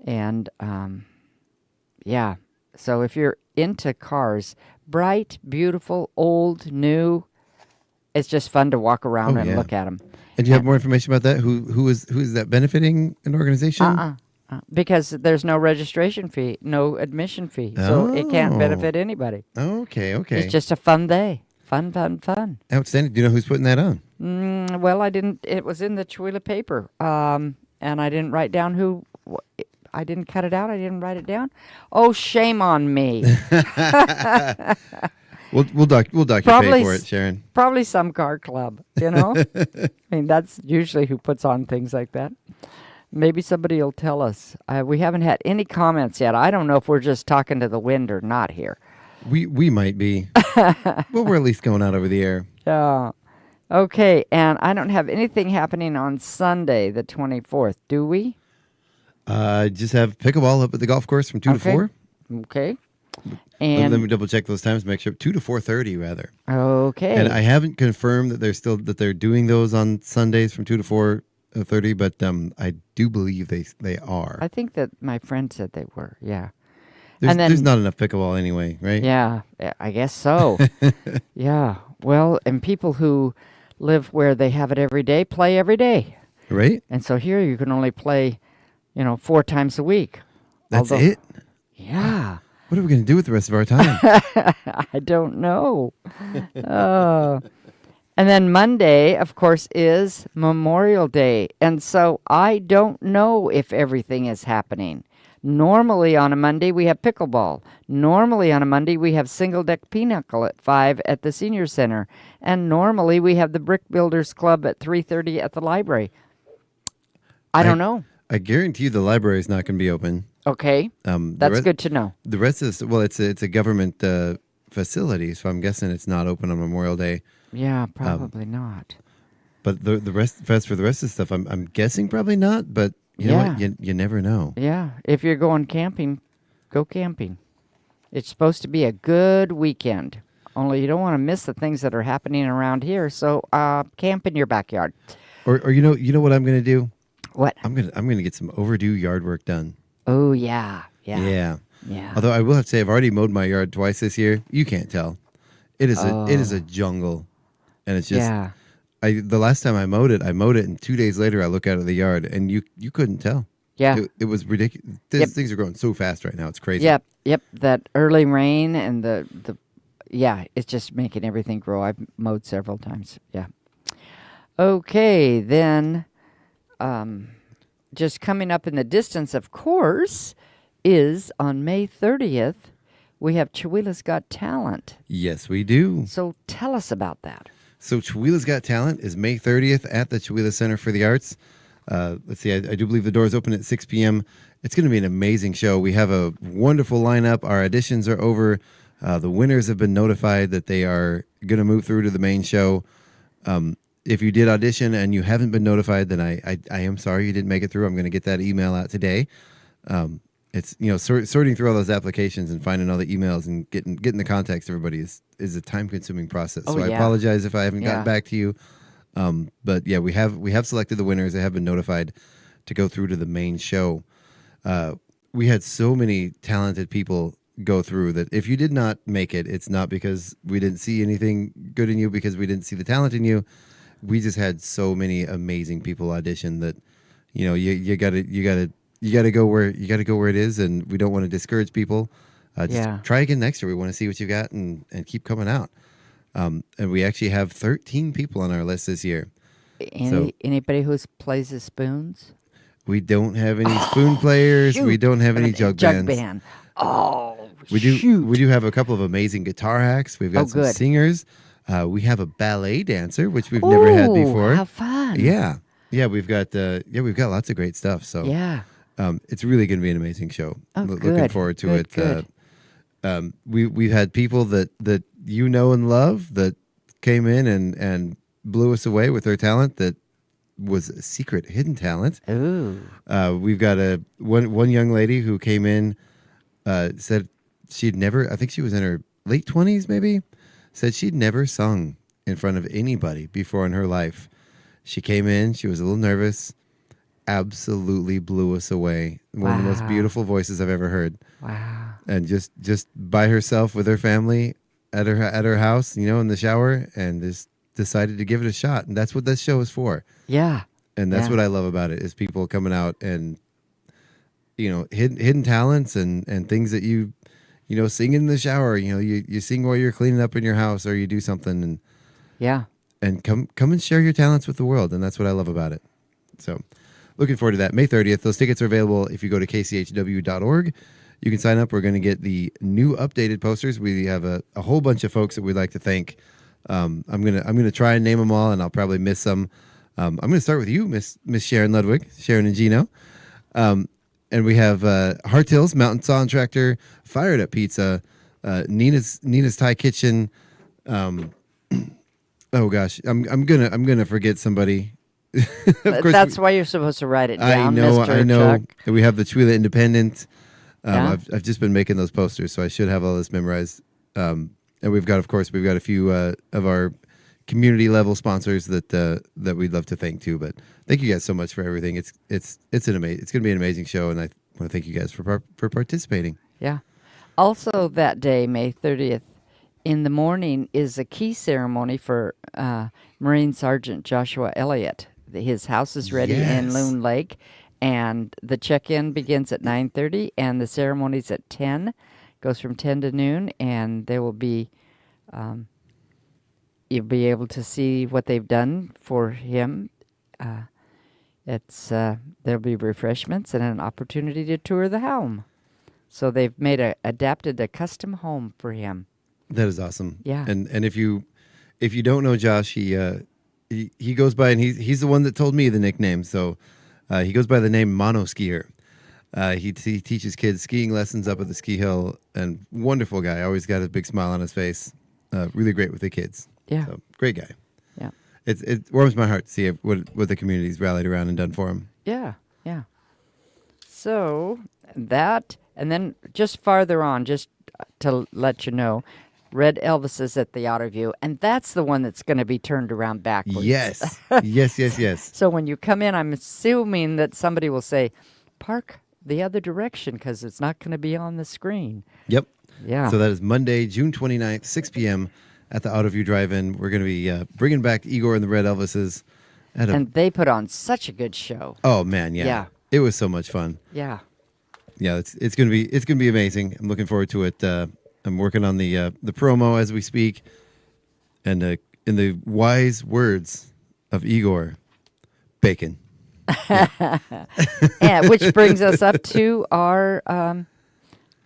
And, so if you're into cars, bright, beautiful, old, new, it's just fun to walk around and look at them. And do you have more information about that? Who is that benefiting an organization? Because there's no registration fee, no admission fee. So it can't benefit anybody. Okay. It's just a fun day. Fun. Outstanding. Do you know who's putting that on? Well, I didn't. It was in the Chewelah paper. And I didn't write down who. I didn't cut it out. I didn't write it down. Oh, shame on me. We'll dock your pay for it, Sharon. Probably some car club, I mean, that's usually who puts on things like that. Maybe somebody will tell us. We haven't had any comments yet. I don't know if we're just talking to the wind or not here. We might be. But we're at least going out over the air. Yeah. Okay, and I don't have anything happening on Sunday, the 24th, do we? Just have pickleball up at the golf course from 2 to 4. Okay. And let me double check those times, make sure 2 to 4:30 rather. Okay. And I haven't confirmed that they're doing those on Sundays from 2 to 4:30, but I do believe they are. I think that my friend said they were. Yeah. There's not enough pickleball anyway, right? Yeah, I guess so. Yeah. Well, and people who live where they have it every day play every day. Right. And so here you can only play, 4 times a week. That's it? Yeah. What are we going to do with the rest of our time? I don't know. And then Monday, of course, is Memorial Day. And so I don't know if everything is happening. Normally on a Monday, we have pickleball. Normally on a Monday, we have single-deck pinochle at 5 at the Senior Center. And normally we have the Brick Builders Club at 3:30 at the library. I don't know. I guarantee you the library is not going to be open. Okay. That's good to know. The rest of this, it's a government facility, so I'm guessing it's not open on Memorial Day. Yeah, probably not. But the rest for the rest of the stuff, I'm guessing probably not. But you know what? You never know. Yeah, if you're going camping, go camping. It's supposed to be a good weekend. Only you don't want to miss the things that are happening around here. So camp in your backyard. Or you know what I'm going to do? What? I'm gonna get some overdue yard work done. Oh yeah. Yeah. Although I will have to say, I've already mowed my yard twice this year. You can't tell. It is a jungle, and it's just. Yeah. The last time I mowed it, and 2 days later I look out of the yard, and you couldn't tell. Yeah. It was ridiculous. Things are growing so fast right now. It's crazy. Yep. That early rain and the it's just making everything grow. I've mowed several times. Yeah. Okay, then, just coming up in the distance, of course, is on May 30th. We have Chihuahua's Got Talent. Yes, we do. So tell us about that. So Chihuahua's Got Talent is May 30th at the Chihuahua Center for the Arts. Let's see, I do believe the doors open at 6 p.m. It's going to be an amazing show. We have a wonderful lineup. Our auditions are over. The winners have been notified that they are going to move through to the main show. If you did audition and you haven't been notified, then I am sorry you didn't make it through. I'm going to get that email out today. It's sorting through all those applications and finding all the emails and getting the contacts to everybody is a time-consuming process. Oh, so I apologize if I haven't gotten back to you. But yeah, we have selected the winners. They have been notified to go through to the main show. We had so many talented people go through that if you did not make it, it's not because we didn't see anything good in you, because we didn't see the talent in you. We just had so many amazing people audition that, you gotta go where it is, and we don't want to discourage people. Try again next year. We want to see what you got and keep coming out. And we actually have 13 people on our list this year. Anybody who plays the spoons? We don't have any spoon players. Shoot. We don't have any jug bands. Band. Oh, we do have a couple of amazing guitar hacks. We've got some singers. We have a ballet dancer, which we've never had before. How fun! Yeah. We've got lots of great stuff. So it's really going to be an amazing show. Looking forward to it. Good. We've had people that and love that came in and blew us away with their talent that was a secret hidden talent. Ooh. We've got one young lady who came in, said she'd never, I think she was in her late 20s maybe, said she'd never sung in front of anybody before in her life. She came in, she was a little nervous, absolutely blew us away. One of the most beautiful voices I've ever heard. Wow. And just by herself with her family at her house, in the shower, and just decided to give it a shot. And that's what this show is for. Yeah. And that's what I love about it, is people coming out and, hidden talents and things that you sing in the shower. You sing while you're cleaning up in your house, or you do something and come and share your talents with the world. And that's what I love about it. So looking forward to that. May 30th. Those tickets are available if you go to kchw.org. You can sign up. We're going to get the new updated posters. We have a whole bunch of folks that we'd like to thank. I'm gonna try and name them all, and I'll probably miss some. I'm going to start with you, Miss Sharon Ludwig, Sharon and Gino. And we have Hart Hills Mountain Saw and Tractor, Fired Up Pizza, Nina's Thai Kitchen. Oh gosh, I'm gonna forget somebody. That's why you're supposed to write it down. I know. Chuck. We have the Chihuahua Independent. I've just been making those posters, so I should have all this memorized. And we've got a few of our community level sponsors that we'd love to thank too. But thank you guys so much for everything. It's going to be an amazing show, and I want to thank you guys for participating. Yeah. Also that day, May 30th, in the morning is a key ceremony for Marine Sergeant Joshua Elliott. His house is ready in Loon Lake, and the check-in begins at 9:30, and the ceremony's at 10. Goes from 10 to noon, and there will be you'll be able to see what they've done for him. There'll be refreshments and an opportunity to tour the home. So they've adapted a custom home for him. That is awesome. Yeah. And if you don't know Josh, he goes by, and he's the one that told me the nickname. So he goes by the name Mono Skier. He teaches kids skiing lessons up at the ski hill, and wonderful guy. Always got a big smile on his face. Really great with the kids. Yeah. So, great guy. Yeah. It warms my heart to see what the community's rallied around and done for him. Yeah. Yeah. So that, and then just farther on, just to let you know, Red Elvis is at the Outer View, and that's the one that's going to be turned around backwards. Yes. Yes. So when you come in, I'm assuming that somebody will say, park the other direction because it's not going to be on the screen. Yep. Yeah. So that is Monday, June 29th, 6 p.m. at the Autoview Drive-In. We're going to be bringing back Igor and the Red Elvises. And they put on such a good show. Oh, man, yeah. Yeah. It was so much fun. Yeah. Yeah, it's gonna be amazing. I'm looking forward to it. I'm working on the promo as we speak, and in the wise words of Igor, bacon. Yeah, which brings us up to our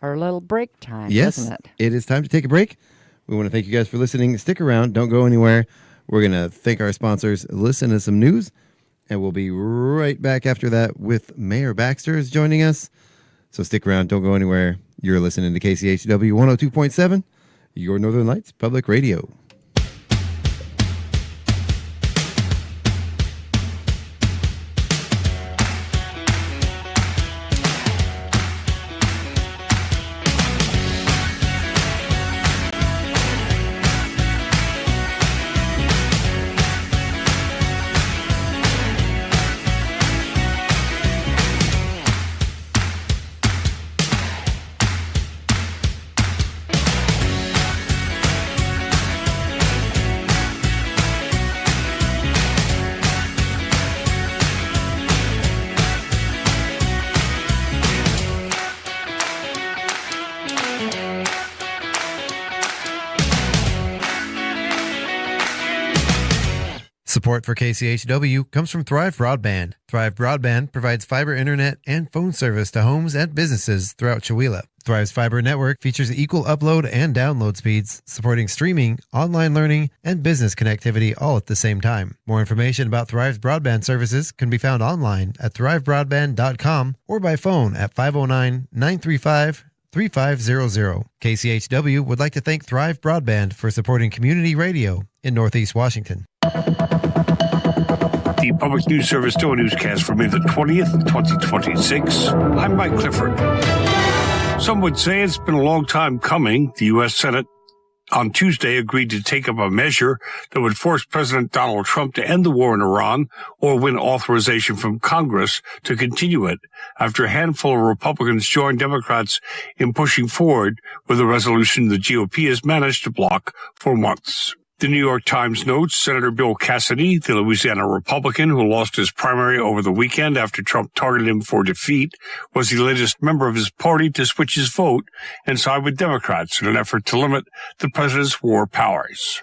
little break time, doesn't it? It is time to take a break. We want to thank you guys for listening. Stick around. Don't go anywhere. We're going to thank our sponsors, listen to some news, and we'll be right back after that with Mayor Baxter is joining us. So stick around. Don't go anywhere. You're listening to KCHW 102.7, your Northern Lights Public Radio. Support for KCHW comes from Thrive Broadband. Thrive Broadband provides fiber internet and phone service to homes and businesses throughout Chewelah. Thrive's fiber network features equal upload and download speeds, supporting streaming, online learning, and business connectivity all at the same time. More information about Thrive's broadband services can be found online at thrivebroadband.com or by phone at 509-935-3500. KCHW would like to thank Thrive Broadband for supporting community radio in Northeast Washington. The Public News Service Daily Newscast for May the 20th, 2026. I'm Mike Clifford. Some would say it's been a long time coming. The U.S. Senate on Tuesday agreed to take up a measure that would force President Donald Trump to end the war in Iran or win authorization from Congress to continue it after a handful of Republicans joined Democrats in pushing forward with a resolution the GOP has managed to block for months. The New York Times notes Senator Bill Cassidy, the Louisiana Republican who lost his primary over the weekend after Trump targeted him for defeat, was the latest member of his party to switch his vote and side with Democrats in an effort to limit the president's war powers.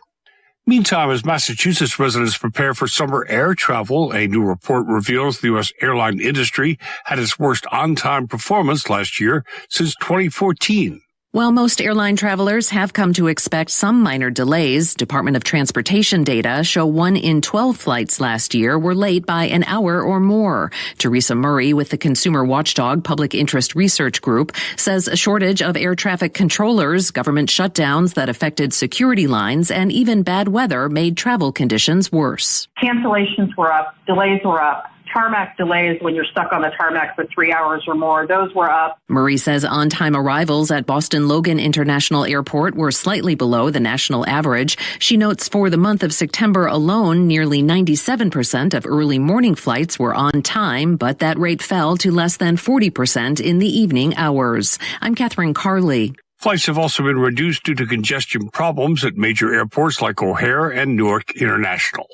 Meantime, as Massachusetts residents prepare for summer air travel, a new report reveals the U.S. airline industry had its worst on-time performance last year since 2014. While most airline travelers have come to expect some minor delays, Department of Transportation data show 1 in 12 flights last year were late by an hour or more. Teresa Murray with the consumer watchdog Public Interest Research Group says a shortage of air traffic controllers, government shutdowns that affected security lines, and even bad weather made travel conditions worse. Cancellations were up, delays were up. Tarmac delays when you're stuck on the tarmac for 3 hours or more, those were up. Murray says on-time arrivals at Boston Logan International Airport were slightly below the national average. She notes for the month of September alone, nearly 97% of early morning flights were on time, but that rate fell to less than 40% in the evening hours. I'm Catherine Carley. Flights have also been reduced due to congestion problems at major airports like O'Hare and Newark International.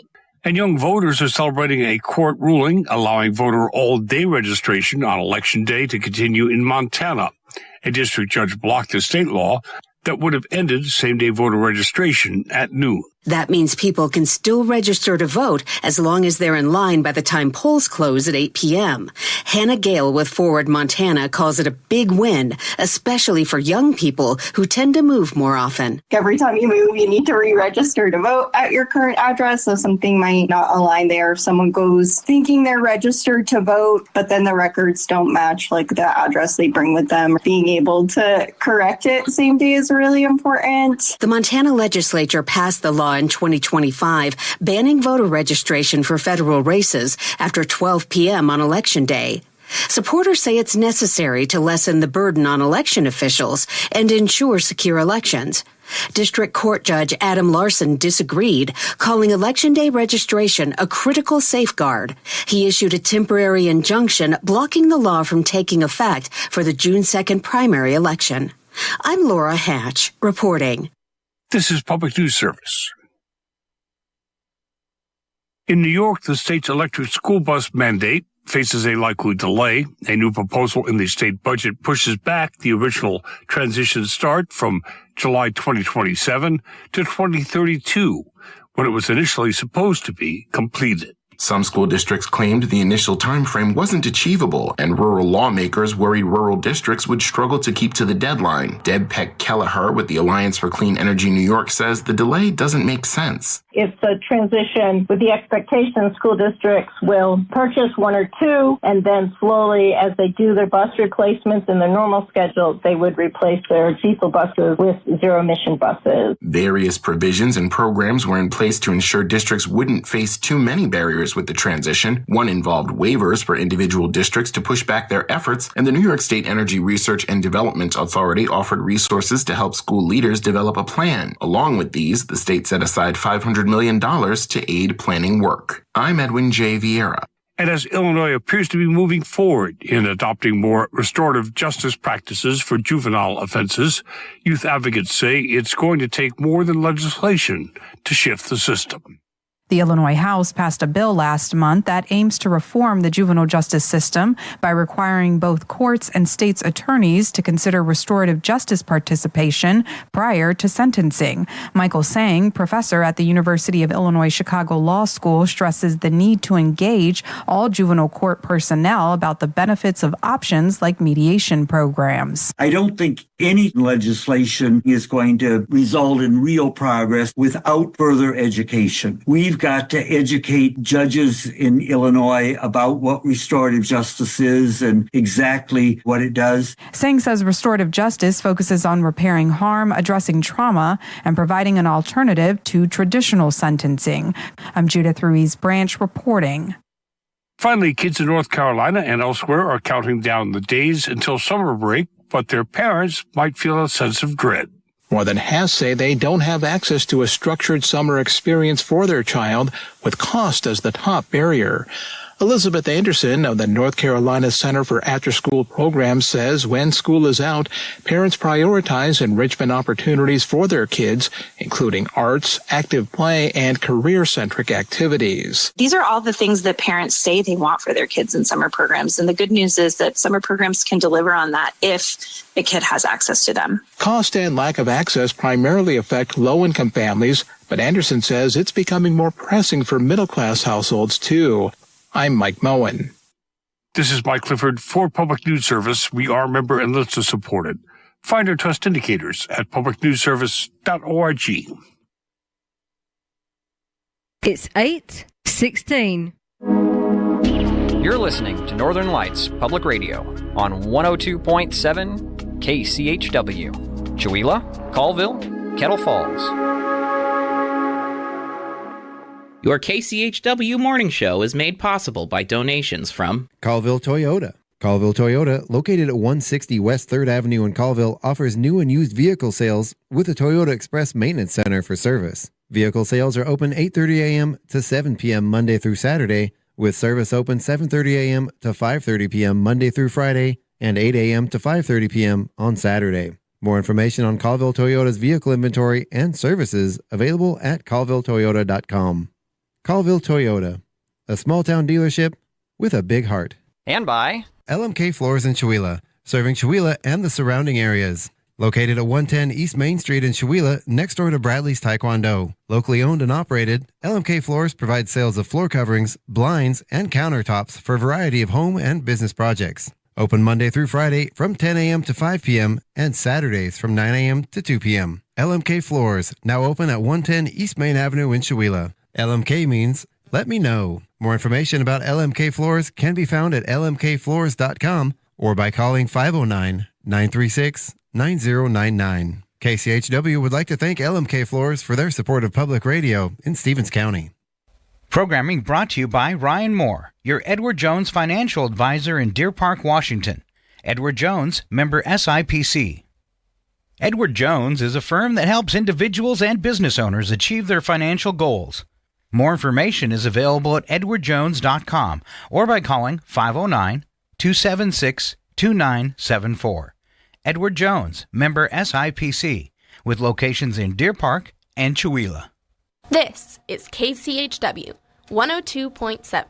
And young voters are celebrating a court ruling allowing voter all-day registration on Election Day to continue in Montana. A district judge blocked a state law that would have ended same-day voter registration at noon. That means people can still register to vote as long as they're in line by the time polls close at 8 p.m. Hannah Gale with Forward Montana calls it a big win, especially for young people who tend to move more often. Every time you move, you need to re-register to vote at your current address, so something might not align there. If someone goes thinking they're registered to vote, but then the records don't match like the address they bring with them, being able to correct it same day is really important. The Montana legislature passed the law in 2025, banning voter registration for federal races after 12 p.m. on Election Day. Supporters say it's necessary to lessen the burden on election officials and ensure secure elections. District Court Judge Adam Larson disagreed, calling Election Day registration a critical safeguard. He issued a temporary injunction blocking the law from taking effect for the June 2nd primary election. I'm Laura Hatch, reporting. This is Public News Service. In New York, the state's electric school bus mandate faces a likely delay. A new proposal in the state budget pushes back the original transition start from July 2027 to 2032, when it was initially supposed to be completed. Some school districts claimed the initial time frame wasn't achievable, and rural lawmakers worried rural districts would struggle to keep to the deadline. Deb Peck-Kelleher with the Alliance for Clean Energy New York says the delay doesn't make sense. It's a transition with the expectation school districts will purchase one or two, and then slowly, as they do their bus replacements in their normal schedule, they would replace their diesel buses with zero-emission buses. Various provisions and programs were in place to ensure districts wouldn't face too many barriers with the transition. One involved waivers for individual districts to push back their efforts, and the New York State Energy Research and Development Authority offered resources to help school leaders develop a plan. Along with these, the state set aside $500 million to aid planning work. I'm Edwin J. Vieira. And as Illinois appears to be moving forward in adopting more restorative justice practices for juvenile offenses, youth advocates say it's going to take more than legislation to shift the system. The Illinois House passed a bill last month that aims to reform the juvenile justice system by requiring both courts and states' attorneys to consider restorative justice participation prior to sentencing. Michael Sang, professor at the University of Illinois Chicago Law School, stresses the need to engage all juvenile court personnel about the benefits of options like mediation programs. I don't think any legislation is going to result in real progress without further education. We've got to educate judges in Illinois about what restorative justice is and exactly what it does. Sang says restorative justice focuses on repairing harm, addressing trauma, and providing an alternative to traditional sentencing. I'm Judith Ruiz Branch reporting. Finally, kids in North Carolina and elsewhere are counting down the days until summer break, but their parents might feel a sense of dread. More than half say they don't have access to a structured summer experience for their child, with cost as the top barrier. Elizabeth Anderson of the North Carolina Center for After-School Programs says when school is out, parents prioritize enrichment opportunities for their kids, including arts, active play, and career-centric activities. These are all the things that parents say they want for their kids in summer programs, and the good news is that summer programs can deliver on that if the kid has access to them. Cost and lack of access primarily affect low-income families, but Anderson says it's becoming more pressing for middle-class households, too. I'm Mike Moen. This is Mike Clifford for Public News Service. We are member and listener supported. Find our trust indicators at publicnewsservice.org. It's 8:16. You're listening to Northern Lights Public Radio on 102.7 KCHW. Chewelah, Colville, Kettle Falls. Your KCHW morning show is made possible by donations from Colville Toyota. Colville Toyota, located at 160 West 3rd Avenue in Colville, offers new and used vehicle sales with a Toyota Express Maintenance Center for service. Vehicle sales are open 8:30 a.m. to 7 p.m. Monday through Saturday, with service open 7:30 a.m. to 5:30 p.m. Monday through Friday, and 8 a.m. to 5:30 p.m. on Saturday. More information on Colville Toyota's vehicle inventory and services available at colvilletoyota.com. Colville Toyota, a small-town dealership with a big heart. And by LMK Floors in Chewelah, serving Chewelah and the surrounding areas. Located at 110 East Main Street in Chewelah, next door to Bradley's Taekwondo. Locally owned and operated, LMK Floors provides sales of floor coverings, blinds, and countertops for a variety of home and business projects. Open Monday through Friday from 10 a.m. to 5 p.m. and Saturdays from 9 a.m. to 2 p.m. LMK Floors, now open at 110 East Main Avenue in Chewelah. LMK means let me know. More information about LMK Floors can be found at lmkfloors.com or by calling 509-936-9099. KCHW would like to thank LMK Floors for their support of public radio in Stevens County. Programming brought to you by Ryan Moore, your Edward Jones financial advisor in Deer Park, Washington. Edward Jones, member SIPC. Edward Jones is a firm that helps individuals and business owners achieve their financial goals. More information is available at edwardjones.com or by calling 509-276-2974. Edward Jones, member SIPC, with locations in Deer Park and Chewelah. This is KCHW 102.7.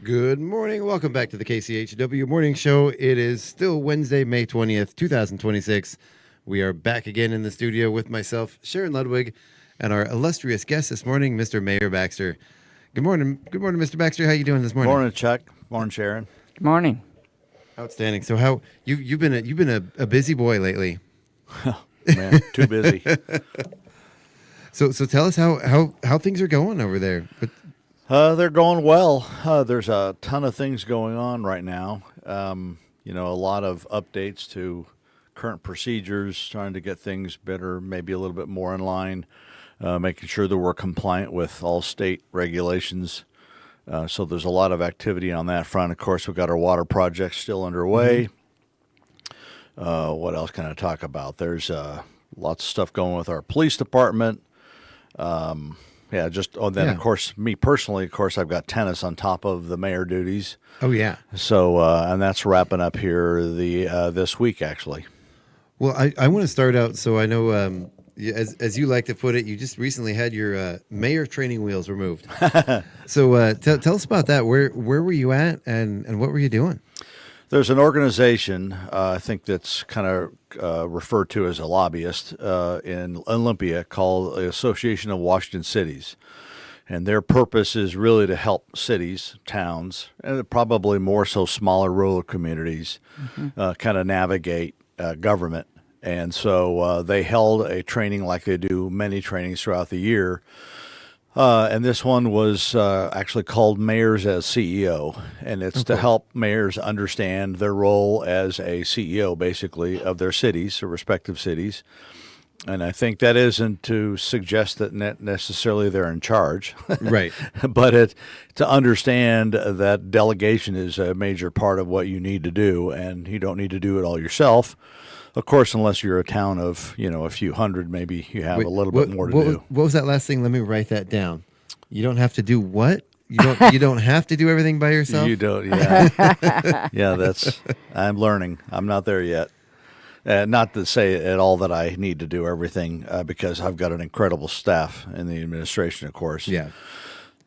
Good morning. Welcome back to the KCHW Morning Show. It is still Wednesday, May 20th, 2026. We are back again in the studio with myself, Sharon Ludwig, and our illustrious guest this morning, Mr. Mayor Baxter. Good morning. Good morning, Mr. Baxter. How you doing this morning? Morning, Chuck. Morning, Sharon. Good morning. Outstanding. So how you've been a busy boy lately. Man, too busy. So tell us how things are going over there. They're going well. There's a ton of things going on right now. A lot of updates to current procedures, trying to get things better, maybe a little bit more in line, making sure that we're compliant with all state regulations. So there's a lot of activity on that front. Of course, we've got our water project still underway. What else can I talk about? There's lots of stuff going with our police department. Of course, me personally, of course, I've got tennis on top of the mayor duties. Oh, yeah. So, and that's wrapping up here this week, actually. Well, I want to start out, so I know, as you like to put it, you just recently had your mayor training wheels removed. So tell us about that. Where were you at, and what were you doing? There's an organization, I think that's kind of referred to as a lobbyist in Olympia called the Association of Washington Cities. And their purpose is really to help cities, towns, and probably more so smaller rural communities kind of navigate government. And so they held a training like they do many trainings throughout the year. And this one was actually called Mayors as CEO, and it's to help mayors understand their role as a CEO, basically, of their cities, their respective cities. And I think that isn't to suggest that necessarily they're in charge, right? But to understand that delegation is a major part of what you need to do, and you don't need to do it all yourself. Of course, unless you're a town of, a few hundred, maybe you have a little bit more to do. What was that last thing? Let me write that down. You don't have to do what? You don't have to do everything by yourself? You don't, yeah. Yeah, I'm learning. I'm not there yet. Not to say at all that I need to do everything because I've got an incredible staff in the administration, of course. Yeah.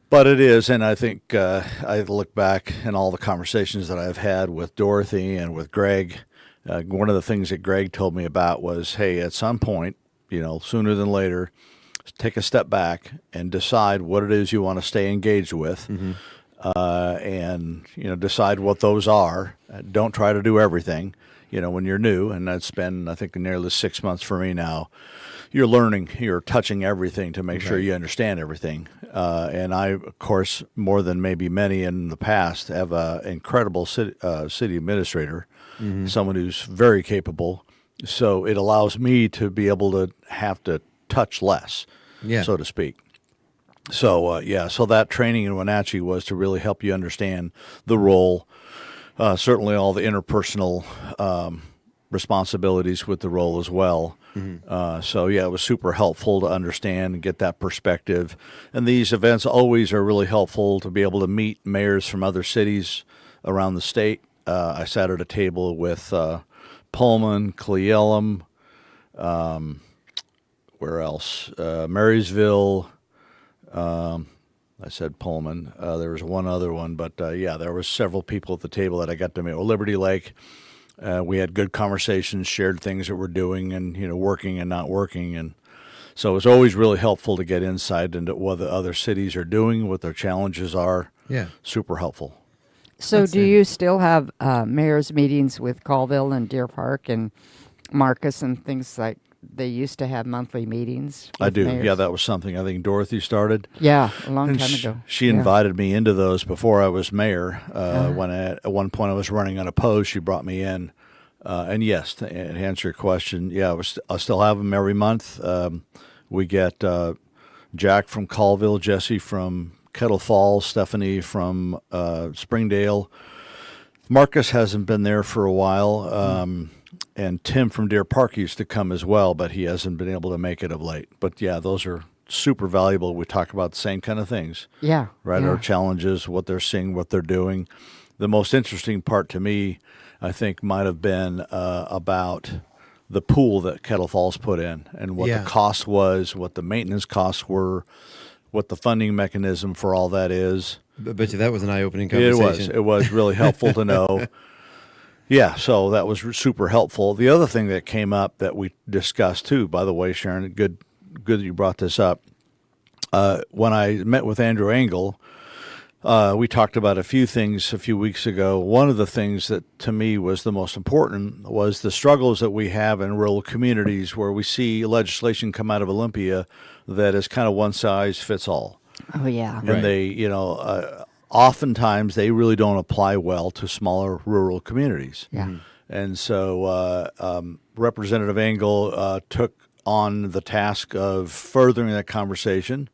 But it is, and I think I look back in all the conversations that I've had with Dorothy and with Greg. One of the things that Greg told me about was, hey, at some point, sooner than later, take a step back and decide what it is you want to stay engaged with, and decide what those are. Don't try to do everything, when you're new, and that's been, I think, nearly 6 months for me now. You're learning, you're touching everything to make sure you understand everything. And I, of course, more than maybe many in the past, have an incredible city administrator. Someone who's very capable, so it allows me to be able to have to touch less, so to speak. So, so that training in Wenatchee was to really help you understand the role, certainly all the interpersonal responsibilities with the role as well. So, it was super helpful to understand and get that perspective. And these events always are really helpful to be able to meet mayors from other cities around the state. I sat at a table with Pullman, Cle Elum, where else? Marysville. I said Pullman. There was one other one, but there was several people at the table that I got to meet. Liberty Lake. We had good conversations, shared things that we're doing, and working and not working, and so it's always really helpful to get insight into what the other cities are doing, what their challenges are. Yeah, super helpful. So do you still have mayor's meetings with Colville and Deer Park and Marcus and things like they used to have monthly meetings? I do. Mayors? Yeah, that was something I think Dorothy started. Yeah, a long time ago. She invited me into those before I was mayor. When at one point I was running unopposed, she brought me in. And yes, to answer your question, yeah, I still have them every month. We get Jack from Colville, Jesse from Kettle Falls, Stephanie from Springdale. Marcus hasn't been there for a while. And Tim from Deer Park used to come as well, but he hasn't been able to make it of late. But yeah, those are super valuable. We talk about the same kind of things. Yeah. Right? Yeah. Our challenges, what they're seeing, what they're doing. The most interesting part to me, I think, might have been about the pool that Kettle Falls put in and what the cost was, what the maintenance costs were, what the funding mechanism for all that is. I bet you that was an eye-opening conversation. It was really helpful to know. Yeah, so that was super helpful. The other thing that came up that we discussed too, by the way, Sharon, good that you brought this up. When I met with Andrew Engel, we talked about a few things a few weeks ago. One of the things that to me was the most important was the struggles that we have in rural communities where we see legislation come out of Olympia that is kind of one size fits all. Oh, yeah. And they, oftentimes they really don't apply well to smaller rural communities. Yeah. And so Representative Engel took on the task of furthering that conversation.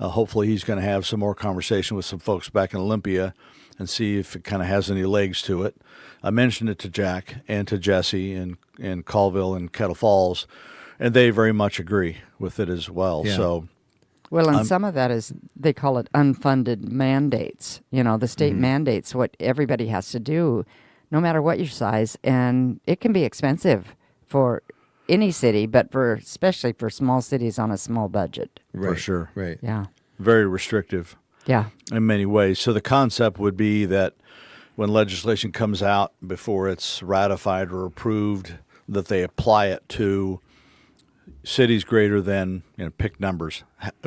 Hopefully he's going to have some more conversation with some folks back in Olympia and see if it kind of has any legs to it. I mentioned it to Jack and to Jesse and Colville and Kettle Falls, and they very much agree with it as well. Yeah. So, well, and some of that is, they call it unfunded mandates. The state mandates what everybody has to do, no matter what your size, and it can be expensive for any city, but especially for small cities on a small budget. Right. For sure. Right. Yeah. Very restrictive. Yeah. In many ways. So the concept would be that when legislation comes out before it's ratified or approved, that they apply it to cities greater than, pick numbers,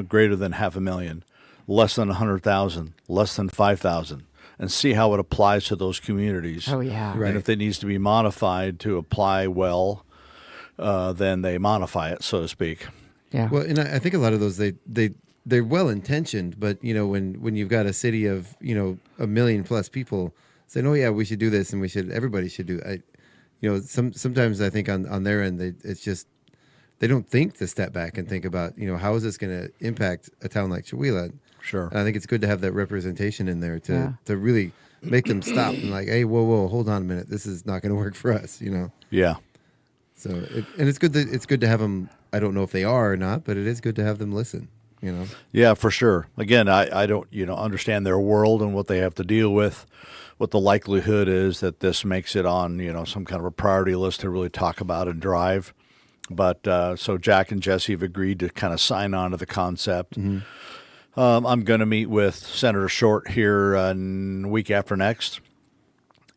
greater than 500,000, less than 100,000, less than 5,000, and see how it applies to those communities. Oh, yeah. Right. And if it needs to be modified to apply well, then they modify it, so to speak. Yeah. Well, and I think a lot of those they're well intentioned, but when you've got a city of 1 million plus people saying, "Oh yeah, we should do this," and everybody should do it. Sometimes I think on their end it's just they don't think to step back and think about how is this going to impact a town like Chewelah. Sure. And I think it's good to have that representation in there to really make them stop and like, hey, whoa, hold on a minute, this is not going to work for us. Yeah. So it's good to have them. I don't know if they are or not, but it is good to have them listen. Yeah, for sure. Again, I don't understand their world and what they have to deal with. What the likelihood is that this makes it on some kind of a priority list to really talk about and drive. But so Jack and Jesse have agreed to kind of sign on to the concept. Mm-hmm. I'm going to meet with Senator Short here week after next.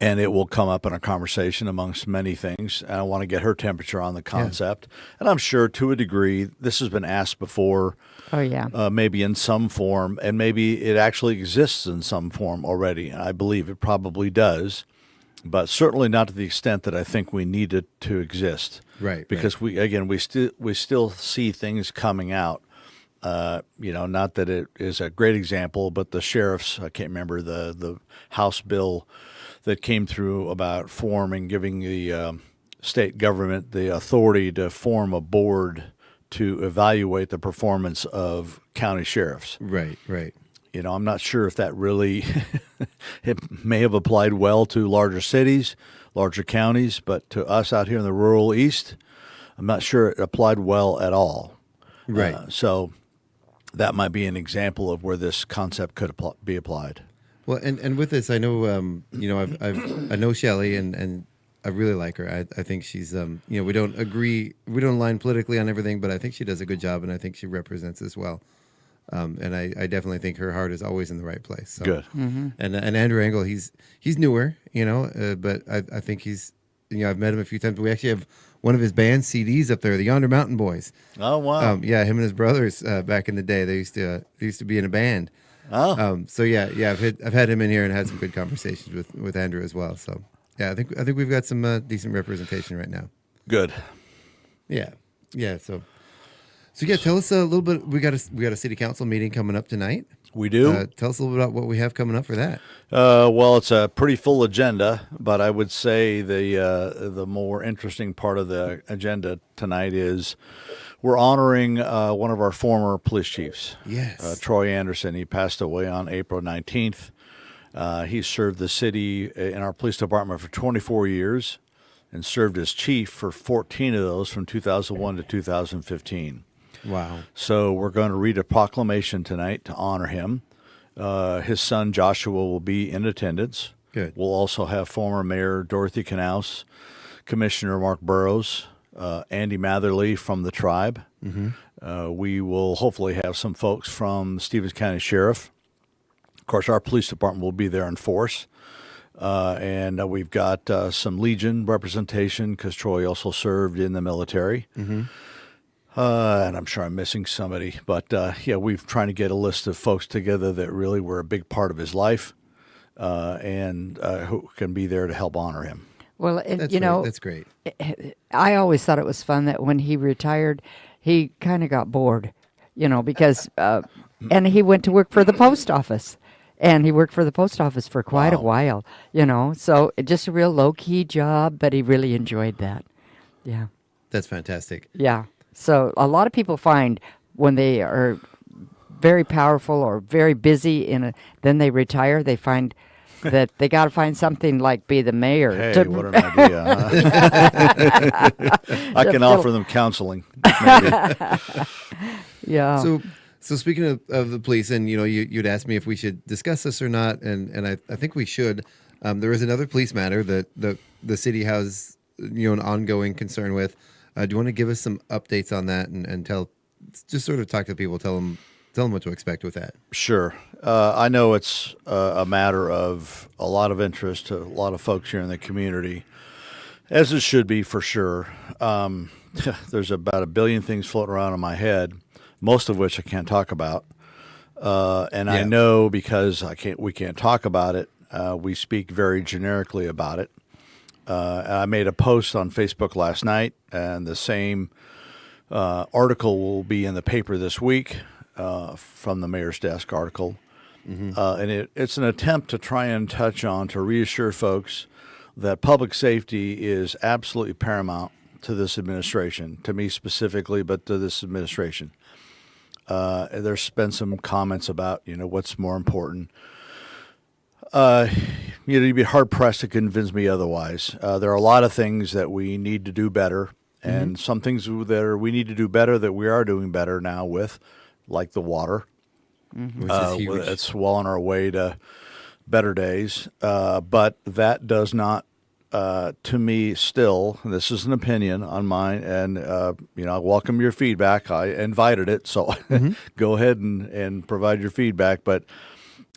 And it will come up in a conversation amongst many things. And I want to get her temperature on the concept. Yeah. And I'm sure to a degree, this has been asked before. Oh, yeah. Maybe in some form. And maybe it actually exists in some form already. And I believe it probably does. But certainly not to the extent that I think we need it to exist. Right. Because we still see things coming out. Not that it is a great example, but the sheriffs, I can't remember the House bill that came through about giving the state government the authority to form a board to evaluate the performance of county sheriffs. Right. I'm not sure if that really, it may have applied well to larger cities, larger counties, but to us out here in the rural East, I'm not sure it applied well at all. Right. So that might be an example of where this concept could be applied. Well, and with this, I know, I know Shelley, and I really like her. I think she's, we don't align politically on everything, but I think she does a good job, and I think she represents us well. And I definitely think her heart is always in the right place. So. Good. Mm-hmm. And Andrew Engel, he's newer, but I think he's, I've met him a few times. We actually have one of his band CDs up there, the Yonder Mountain Boys. Oh wow! Him and his brothers back in the day, they used to be in a band. Oh. So I've had him in here and had some good conversations with Andrew as well. So yeah, I think we've got some decent representation right now. Good. Yeah. So yeah, tell us a little bit. We got a city council meeting coming up tonight. We do. Tell us a little bit about what we have coming up for that. Well, it's a pretty full agenda, but I would say the more interesting part of the agenda tonight is we're honoring one of our former police chiefs. Yes. Troy Anderson. He passed away on April 19th. He served the city in our police department for 24 years and served as chief for 14 of those from 2001 to 2015. Wow. So we're going to read a proclamation tonight to honor him. His son Joshua will be in attendance. Good. We'll also have former Mayor Dorothy Knaus, Commissioner Mark Burrows, Andy Matherly from the tribe. Mm-hmm. We will hopefully have some folks from Stevens County Sheriff. Of course, our police department will be there in force. And we've got some Legion representation because Troy also served in the military. Mm-hmm. And I'm sure I'm missing somebody. But, we're trying to get a list of folks together that really were a big part of his life and who can be there to help honor him. Well, that's great. I always thought it was fun that when he retired, he kind of got bored, because and he went to work for the post office. And he worked for the post office for quite a while, So just a real low-key job, but he really enjoyed that. Yeah. That's fantastic. Yeah. So a lot of people find when they are very powerful or very busy then they retire, they find that they got to find something like be the mayor. Hey, what an idea. Huh? I can offer them counseling. Yeah. So speaking of the police, and you'd asked me if we should discuss this or not, and I think we should. There is another police matter that the city has an ongoing concern with. Do you want to give us some updates on that and just sort of talk to people, tell them what to expect with that? Sure. I know it's a matter of a lot of interest to a lot of folks here in the community, as it should be for sure. There's about 1 billion things floating around in my head, most of which I can't talk about. I know because we can't talk about it, we speak very generically about it. I made a post on Facebook last night, and the same article will be in the paper this week from the Mayor's Desk article. Mm-hmm. And it's an attempt to try and to reassure folks that public safety is absolutely paramount to this administration, to me specifically, but to this administration. There's been some comments about, what's more important. You'd be hard-pressed to convince me otherwise. There are a lot of things that we need to do better, and some things that we need to do better that we are doing better now with, like the water. Mm-hmm. Which is huge. It's well on our way to better days. But that does not, to me still, this is an opinion on mine, and, I welcome your feedback. I invited it, so go ahead and provide your feedback. But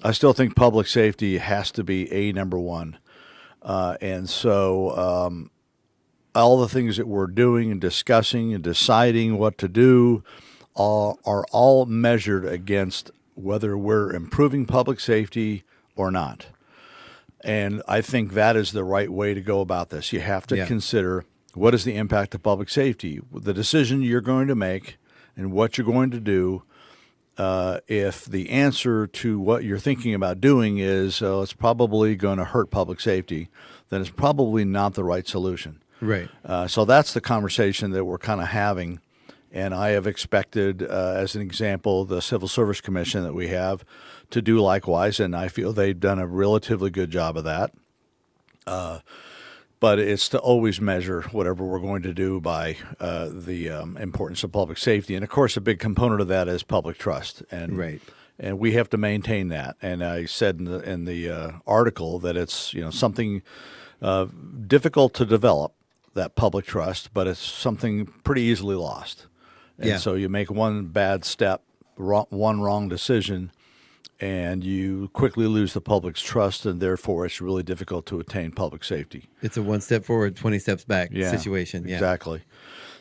I still think public safety has to be number one. And so all the things that we're doing and discussing and deciding what to do are all measured against whether we're improving public safety or not. And I think that is the right way to go about this. You have to consider what is the impact of public safety, the decision you're going to make and what you're going to do. If the answer to what you're thinking about doing is it's probably going to hurt public safety, then it's probably not the right solution. Right. So that's the conversation that we're kind of having. And I have expected, as an example, the Civil Service Commission that we have to do likewise, and I feel they've done a relatively good job of that. But it's to always measure whatever we're going to do by the importance of public safety. And, of course, a big component of that is public trust. And and we have to maintain that. And I said in the article that it's something difficult to develop, that public trust, but it's something pretty easily lost. And so you make one bad step, one wrong decision, and you quickly lose the public's trust, and therefore it's really difficult to attain public safety. It's a 1 step forward, 20 steps back situation. Exactly.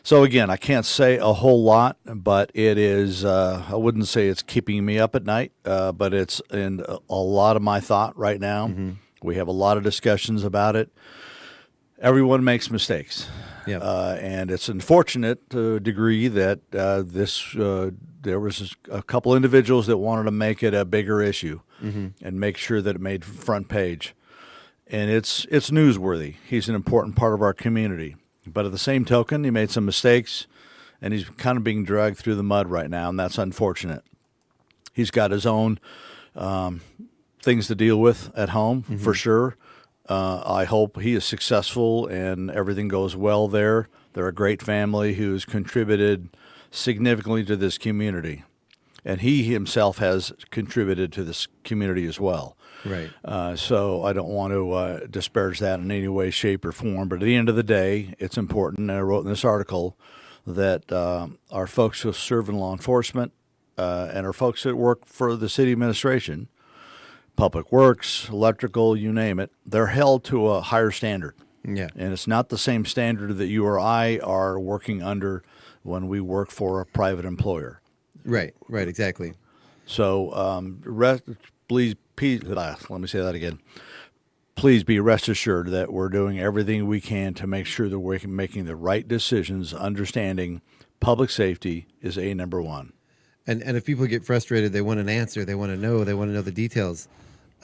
So again, I can't say a whole lot, but it is, I wouldn't say it's keeping me up at night, but it's in a lot of my thought right now. Mm-hmm. We have a lot of discussions about it. Everyone makes mistakes. Yeah. And it's unfortunate to a degree that there was a couple individuals that wanted to make it a bigger issue and make sure that it made front page. And it's newsworthy. He's an important part of our community. But at the same token, he made some mistakes, and he's kind of being dragged through the mud right now, and that's unfortunate. He's got his own things to deal with at home, for sure. I hope he is successful and everything goes well there. They're a great family who's contributed significantly to this community, and he himself has contributed to this community as well. Right. So I don't want to disparage that in any way, shape, or form. But at the end of the day, it's important, and I wrote in this article, that our folks who serve in law enforcement and our folks that work for the city administration, public works, electrical, you name it, they're held to a higher standard. Yeah. And it's not the same standard that you or I are working under when we work for a private employer. Right, exactly. So please, let me say that again. Please be rest assured that we're doing everything we can to make sure that we're making the right decisions, understanding public safety is number one. And if people get frustrated, they want an answer, they want to know the details.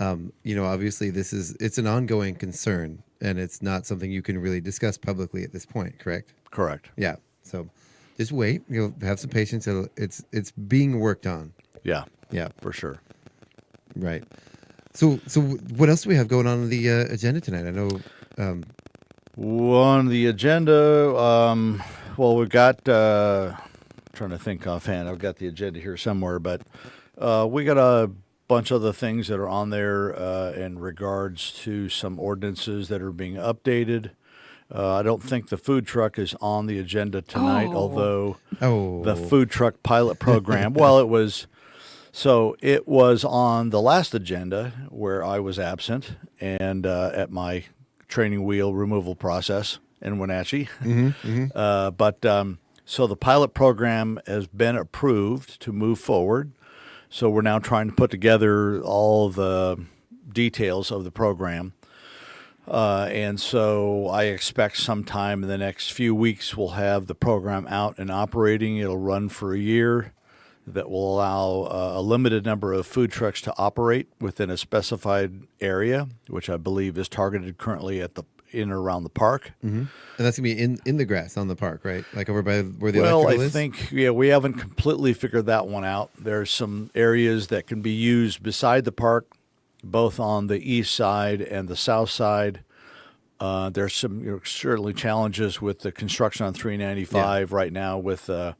Obviously it's an ongoing concern, and it's not something you can really discuss publicly at this point, correct? Correct. Yeah. So just wait. You'll have some patience. It's being worked on. Yeah. Yeah, for sure. Right. So what else do we have going on the agenda tonight? I know. On the agenda, we've got. Trying to think offhand. I've got the agenda here somewhere, but we got a bunch of other things that are on there in regards to some ordinances that are being updated. I don't think the food truck is on the agenda tonight, although the food truck pilot program, it was on the last agenda where I was absent and at my training wheel removal process in Wenatchee. So the pilot program has been approved to move forward. So we're now trying to put together all the details of the program. And so I expect sometime in the next few weeks we'll have the program out and operating. It'll run for a year. That will allow a limited number of food trucks to operate within a specified area, which I believe is targeted currently at in or around the park. And that's going to be in the grass on the park, right? Like over by where the electrical is? I think, we haven't completely figured that one out. There's some areas that can be used beside the park, both on the east side and the south side. There's some certainly challenges with the construction on 395 right now with the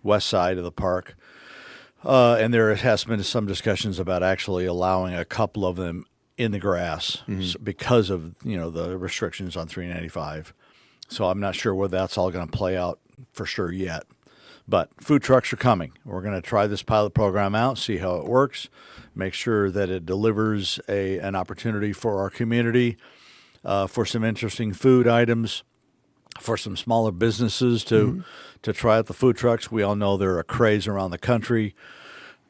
west side of the park. And there has been some discussions about actually allowing a couple of them in the grass because of the restrictions on 395. So I'm not sure whether that's all going to play out for sure yet. But food trucks are coming. We're going to try this pilot program out, see how it works, make sure that it delivers an opportunity for our community, for some interesting food items, for some smaller businesses to try out the food trucks. We all know they're a craze around the country.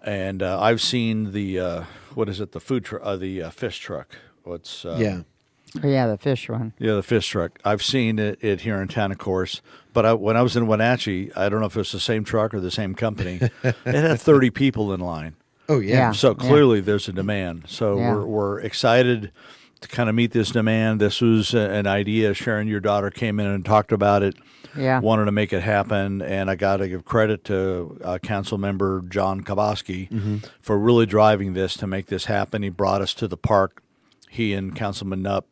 And I've seen the the fish truck. the fish one. Yeah, the fish truck. I've seen it here in town, of course. But when I was in Wenatchee, I don't know if it's the same truck or the same company. It had 30 people in line. Oh yeah. So clearly there's a demand. So we're excited to kind of meet this demand. This was an idea. Sharon, your daughter, came in and talked about it. Yeah. Wanted to make it happen, and I got to give credit to Council Member John Kaboski for really driving this to make this happen. He brought us to the park. He and Councilman Knupp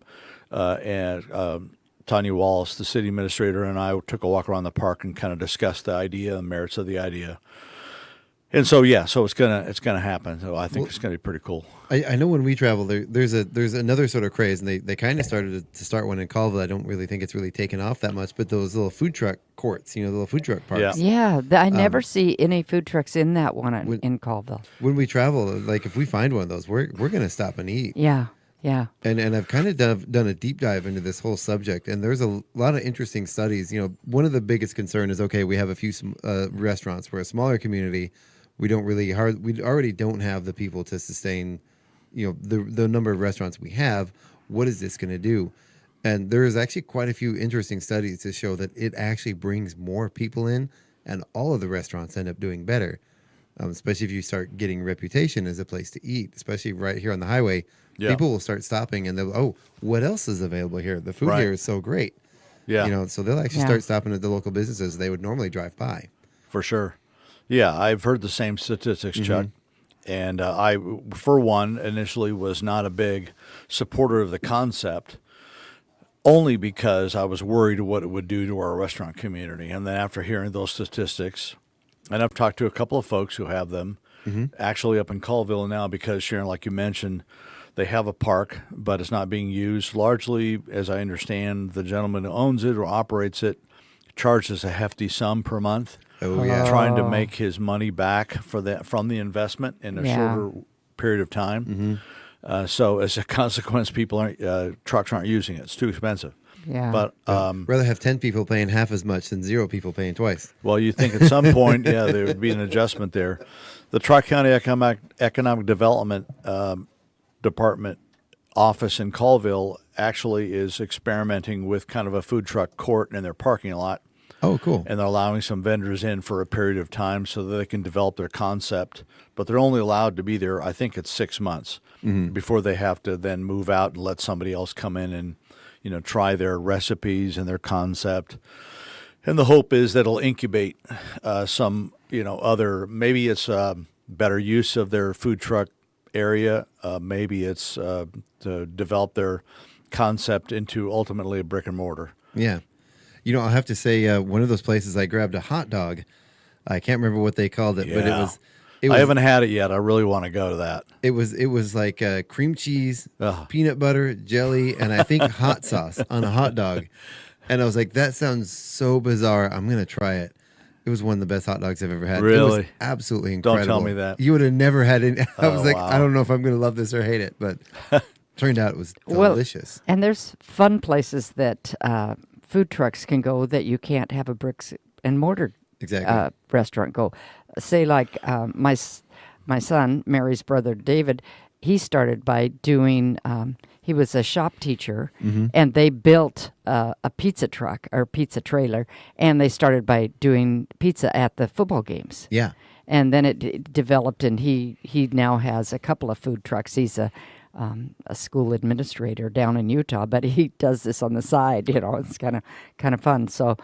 and Tanya Wallace, the city administrator, and I took a walk around the park and kind of discussed the idea and merits of the idea. And so it's gonna happen. So I think it's gonna be pretty cool. I know when we travel, there's another sort of craze, and they kind of started to start one in Colville. I don't really think it's really taken off that much, but those little food truck courts, the little food truck parks. Yeah, I never see any food trucks in that one in Colville. When we travel, like if we find one of those, we're gonna stop and eat. Yeah. Yeah. And I've kind of done a deep dive into this whole subject, and there's a lot of interesting studies. One of the biggest concern is, okay, we have a few restaurants. We're a smaller community. We already don't have the people to sustain, the number of restaurants we have. What is this going to do? And there is actually quite a few interesting studies to show that it actually brings more people in, and all of the restaurants end up doing better, especially if you start getting reputation as a place to eat, especially right here on the highway. Yeah. People will start stopping and they'll, what else is available here? The food here is so great. Yeah. So they'll actually start stopping at the local businesses they would normally drive by. For sure. Yeah, I've heard the same statistics, Chuck. And I, for one, initially was not a big supporter of the concept, only because I was worried what it would do to our restaurant community. And then after hearing those statistics, and I've talked to a couple of folks who have them, actually up in Colville now, because, Sharon, like you mentioned, they have a park, but it's not being used. Largely, as I understand, the gentleman who owns it or operates it charges a hefty sum per month. Oh, yeah. Trying to make his money back from the investment in a shorter period of time. So as a consequence, trucks aren't using it. It's too expensive. Yeah. But rather have 10 people paying half as much than 0 people paying twice. Well, you think at some point, there would be an adjustment there. The Tri-County Economic Development Department office in Colville actually is experimenting with kind of a food truck court in their parking lot. Oh, cool. And they're allowing some vendors in for a period of time so that they can develop their concept. But they're only allowed to be there, I think it's 6 months, before they have to then move out and let somebody else come in and, try their recipes and their concept. And the hope is that it'll incubate some, other, maybe it's better use of their food truck area. Maybe it's to develop their concept into ultimately a brick and mortar. Yeah. I'll have to say one of those places I grabbed a hot dog. I can't remember what they called it, but it was I haven't had it yet. I really want to go to that. It was like cream cheese, peanut butter, jelly, and I think hot sauce on a hot dog. And I was like, that sounds so bizarre. I'm going to try it. It was one of the best hot dogs I've ever had. Really? It was absolutely incredible. Don't tell me that. You would have never had it. I was like, wow. I don't know if I'm going to love this or hate it, but turned out it was delicious. And there's fun places that food trucks can go that you can't have a bricks and mortar restaurant go. Say like my son, Mary's brother David, he started by doing, he was a shop teacher, and they built a pizza truck or pizza trailer, and they started by doing pizza at the football games. Yeah. And then it developed, and he now has a couple of food trucks. He's a school administrator down in Utah, but he does this on the side. It's kind of fun. So,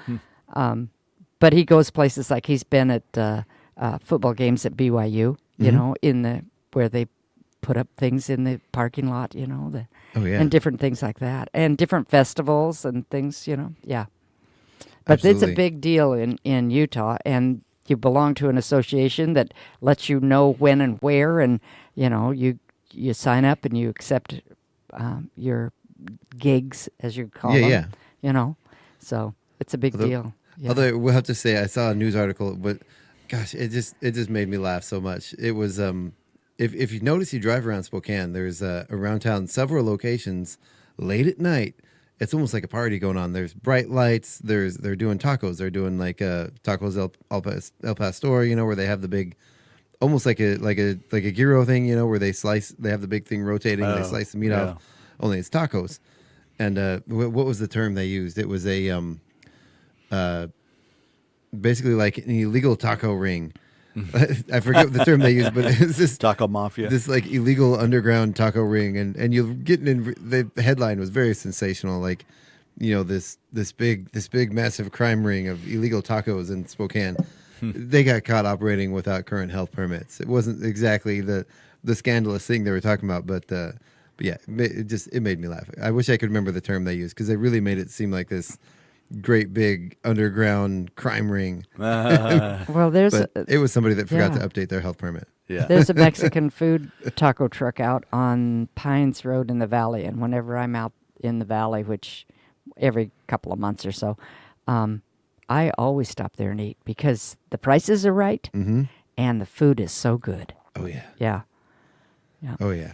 but he goes places like he's been at football games at BYU. Where they put up things in the parking lot. And different things like that, and different festivals and things. Yeah. But Absolutely. It's a big deal in Utah, and you belong to an association that lets you know when and where, and you sign up and you accept your gigs, as you call them. Yeah. So it's a big deal. Yeah. Although we'll have to say, I saw a news article, but gosh, it just made me laugh so much. It was if you notice, you drive around Spokane, there's around town several locations late at night. It's almost like a party going on. There's bright lights. They're doing tacos. They're doing like tacos El Pastor, where they have the big, almost like a gyro thing, where they have the big thing rotating, and they slice the meat off. Only it's tacos. And what was the term they used? It was a basically like an illegal taco ring. I forget what the term they used, but it's this taco mafia, this like illegal underground taco ring, and you're getting in. The headline was very sensational, like this big massive crime ring of illegal tacos in Spokane. They got caught operating without current health permits. It wasn't exactly the scandalous thing they were talking about, but yeah, it made me laugh. I wish I could remember the term they used, because they really made it seem like this great big underground crime ring. Well, it was somebody that forgot to update their health permit. Yeah. There's a Mexican food taco truck out on Pines Road in the Valley, and whenever I'm out in the Valley, which every couple of months or so, I always stop there and eat, because the prices are right and the food is so good. Oh yeah. Yeah. Oh yeah.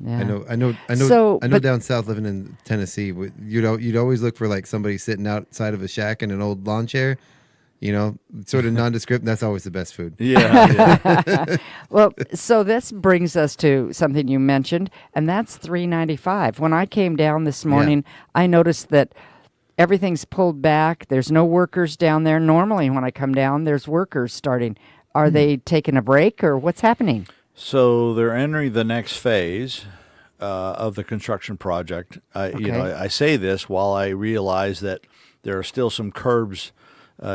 Yeah. I know. So, I know. Down south, living in Tennessee, you'd always look for like somebody sitting outside of a shack in an old lawn chair. Sort of nondescript. That's always the best food. Yeah. Well, so this brings us to something you mentioned, and that's $3.95. When I came down this morning, I noticed that everything's pulled back. There's no workers down there. Normally, when I come down, there's workers starting. Are they taking a break, or what's happening? So they're entering the next phase of the construction project. I say this while I realize that there are still some curbs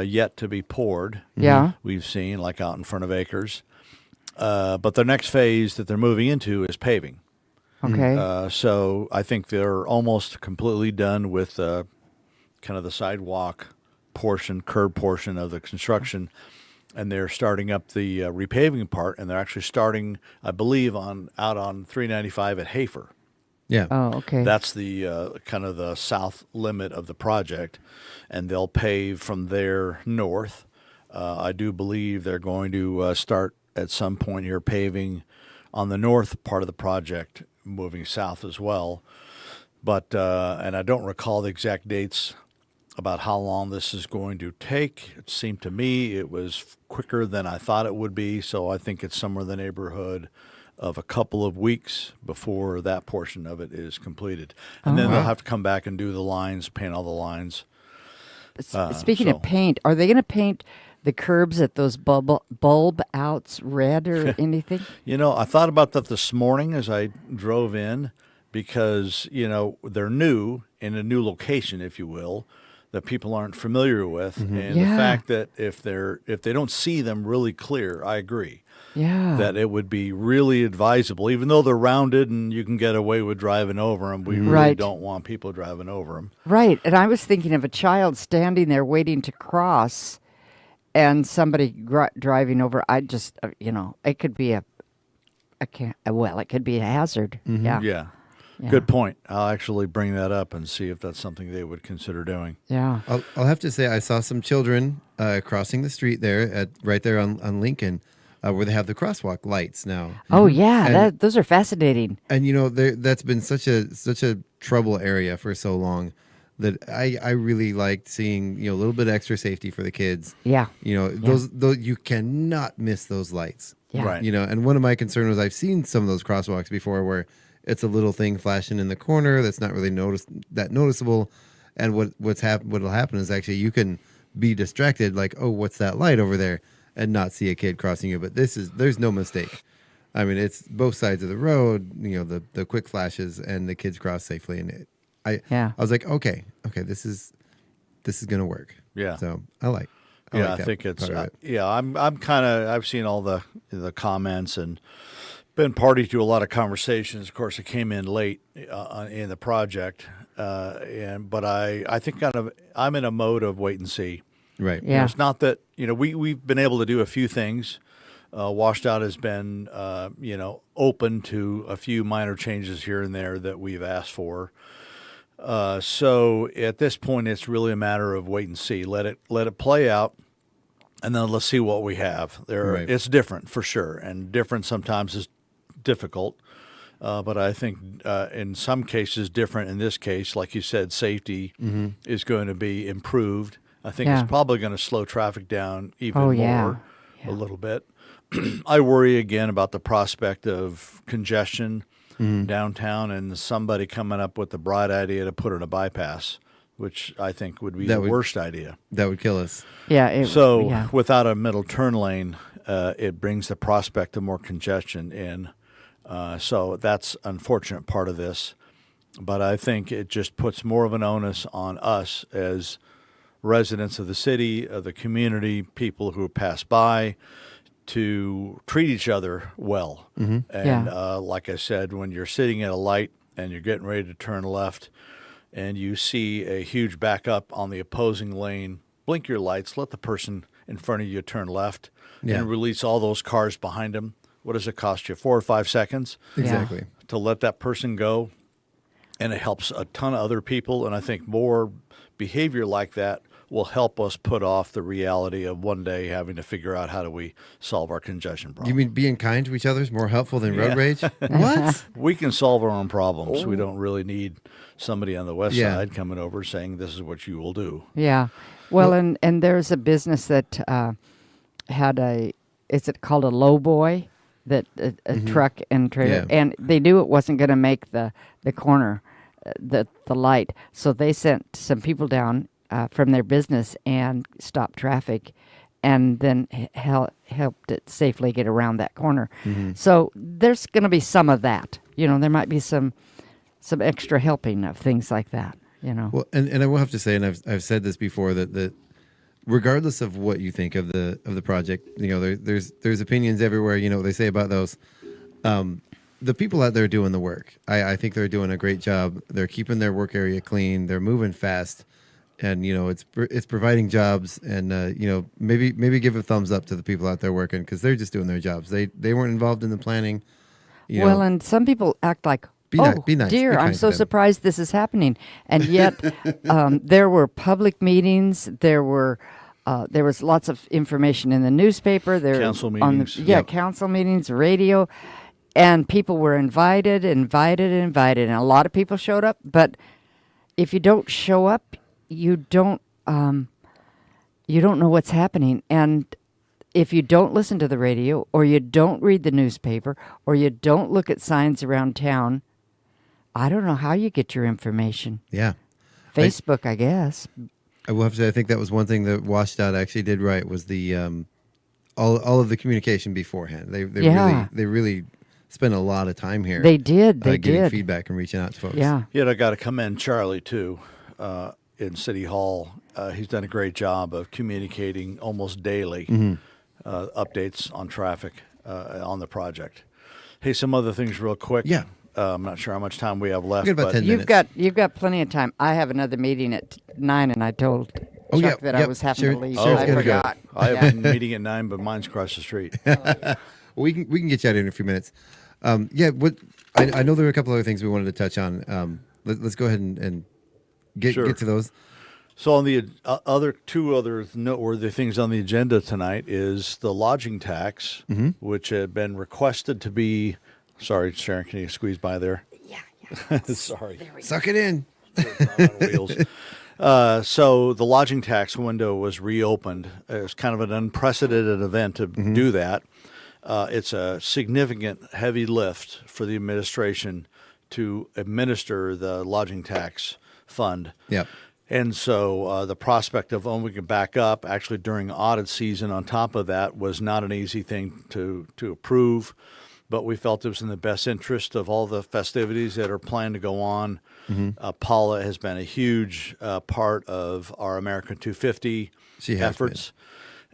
yet to be poured. Yeah. We've seen, like out in front of Acres. But the next phase that they're moving into is paving. Okay. So I think they're almost completely done with kind of the sidewalk portion, curb portion of the construction. And they're starting up the repaving part, and they're actually starting, I believe, out on 395 at Hafer. Yeah. Oh, okay. That's the kind of the south limit of the project, and they'll pave from there north. I do believe they're going to start at some point here paving on the north part of the project, moving south as well. But and I don't recall the exact dates about how long this is going to take. It seemed to me it was quicker than I thought it would be, so I think it's somewhere in the neighborhood of a couple of weeks before that portion of it is completed. And then they'll have to come back and do the lines, paint all the lines. Speaking of paint, are they going to paint the curbs at those bulb outs red or anything? I thought about that this morning as I drove in because, they're new in a new location, if you will, that people aren't familiar with. And the fact that if they don't see them really clear, I agree. Yeah. That it would be really advisable, even though they're rounded and you can get away with driving over them. We really don't want people driving over them. Right. And I was thinking of a child standing there waiting to cross and somebody driving over. I just, it could be it could be a hazard. Mm-hmm. Yeah. Yeah. Good point. I'll actually bring that up and see if that's something they would consider doing. Yeah. I'll have to say I saw some children crossing the street there right there on Lincoln. Where they have the crosswalk lights now. Oh yeah, those are fascinating. And that's been such a trouble area for so long that I really liked seeing a little bit of extra safety for the kids. Yeah. Those you cannot miss those lights. Yeah. Right. And one of my concerns was I've seen some of those crosswalks before where it's a little thing flashing in the corner that's not really noticeable, and what'll happen is actually you can be distracted like, oh, what's that light over there? And not see a kid crossing you, but there's no mistake. I mean, it's both sides of the road. The quick flashes, and the kids cross safely. And I was like, okay, this is gonna work. Yeah. So I think it's I'm kind of I've seen all the comments and been party to a lot of conversations. Of course, it came in late in the project, but I think I'm in a mode of wait and see. Right. Yeah. It's not that, we've been able to do a few things. Washed Out has been, open to a few minor changes here and there that we've asked for. So at this point, it's really a matter of wait and see. Let it play out, and then let's see what we have. It's different for sure, and different sometimes is difficult. But I think in some cases, different in this case, like you said, safety is going to be improved. I think it's probably going to slow traffic down even more a little bit. I worry again about the prospect of congestion downtown and somebody coming up with the bright idea to put in a bypass, which I think would be the worst idea. That would kill us. Yeah. Without a middle turn lane, it brings the prospect of more congestion in. So that's an unfortunate part of this. But I think it just puts more of an onus on us as residents of the city, of the community, people who pass by, to treat each other well. Mm-hmm. And like I said, when you're sitting at a light and you're getting ready to turn left and you see a huge backup on the opposing lane, blink your lights, let the person in front of you turn left, and release all those cars behind them. What does it cost you, 4 or 5 seconds? Exactly. To let that person go, and it helps a ton of other people, and I think more behavior like that will help us put off the reality of one day having to figure out how do we solve our congestion problem. You mean being kind to each other is more helpful than road rage? What? We can solve our own problems. We don't really need somebody on the west side coming over saying this is what you will do. Yeah. Well, and there's a business that had is it called a lowboy? That a truck and trailer, and they knew it wasn't going to make the corner, the light, so they sent some people down from their business and stopped traffic, and then helped it safely get around that corner. So there's going to be some of that. There might be some extra helping of things like that. Well, and I will have to say, and I've said this before, that regardless of what you think of the project, there's opinions everywhere. What they say about those. The people out there doing the work, I think they're doing a great job. They're keeping their work area clean. They're moving fast, and it's providing jobs. And maybe give a thumbs up to the people out there working, because they're just doing their jobs. They weren't involved in the planning. Well, and some people act like, be nice. Dear, I'm so surprised this is happening. And yet there were public meetings. There was lots of information in the newspaper. Council meetings. Council meetings, radio. And people were invited. And a lot of people showed up. But if you don't show up, you don't know what's happening. And if you don't listen to the radio, or you don't read the newspaper, or you don't look at signs around town, I don't know how you get your information. Yeah. Facebook, I guess. I will have to say, I think that was one thing that WashDOT actually did right, was the all of the communication beforehand. They really spent a lot of time here. They did. Getting feedback and reaching out to folks. Yeah. I got to commend Charlie too in City Hall. He's done a great job of communicating almost daily updates on traffic on the project. Hey, some other things real quick. Yeah. I'm not sure how much time we have left. About 10 minutes. You've got plenty of time. I have another meeting at 9, and I told Chuck that I was having to leave. I forgot. I have a meeting at 9, but mine's across the street. We can get you out in a few minutes. I know there are a couple other things we wanted to touch on. Let's go ahead and get to those. So on the two other noteworthy things on the agenda tonight is the lodging tax, which had been requested to be. Sorry, Sharon, can you squeeze by there? Yeah. Sorry. Suck it in. So the lodging tax window was reopened. It was kind of an unprecedented event to do that. It's a significant, heavy lift for the administration to administer the lodging tax fund. Yep. And so the prospect of we can back up actually during audit season on top of that was not an easy thing to approve. But we felt it was in the best interest of all the festivities that are planned to go on. Paula has been a huge part of our America 250 efforts.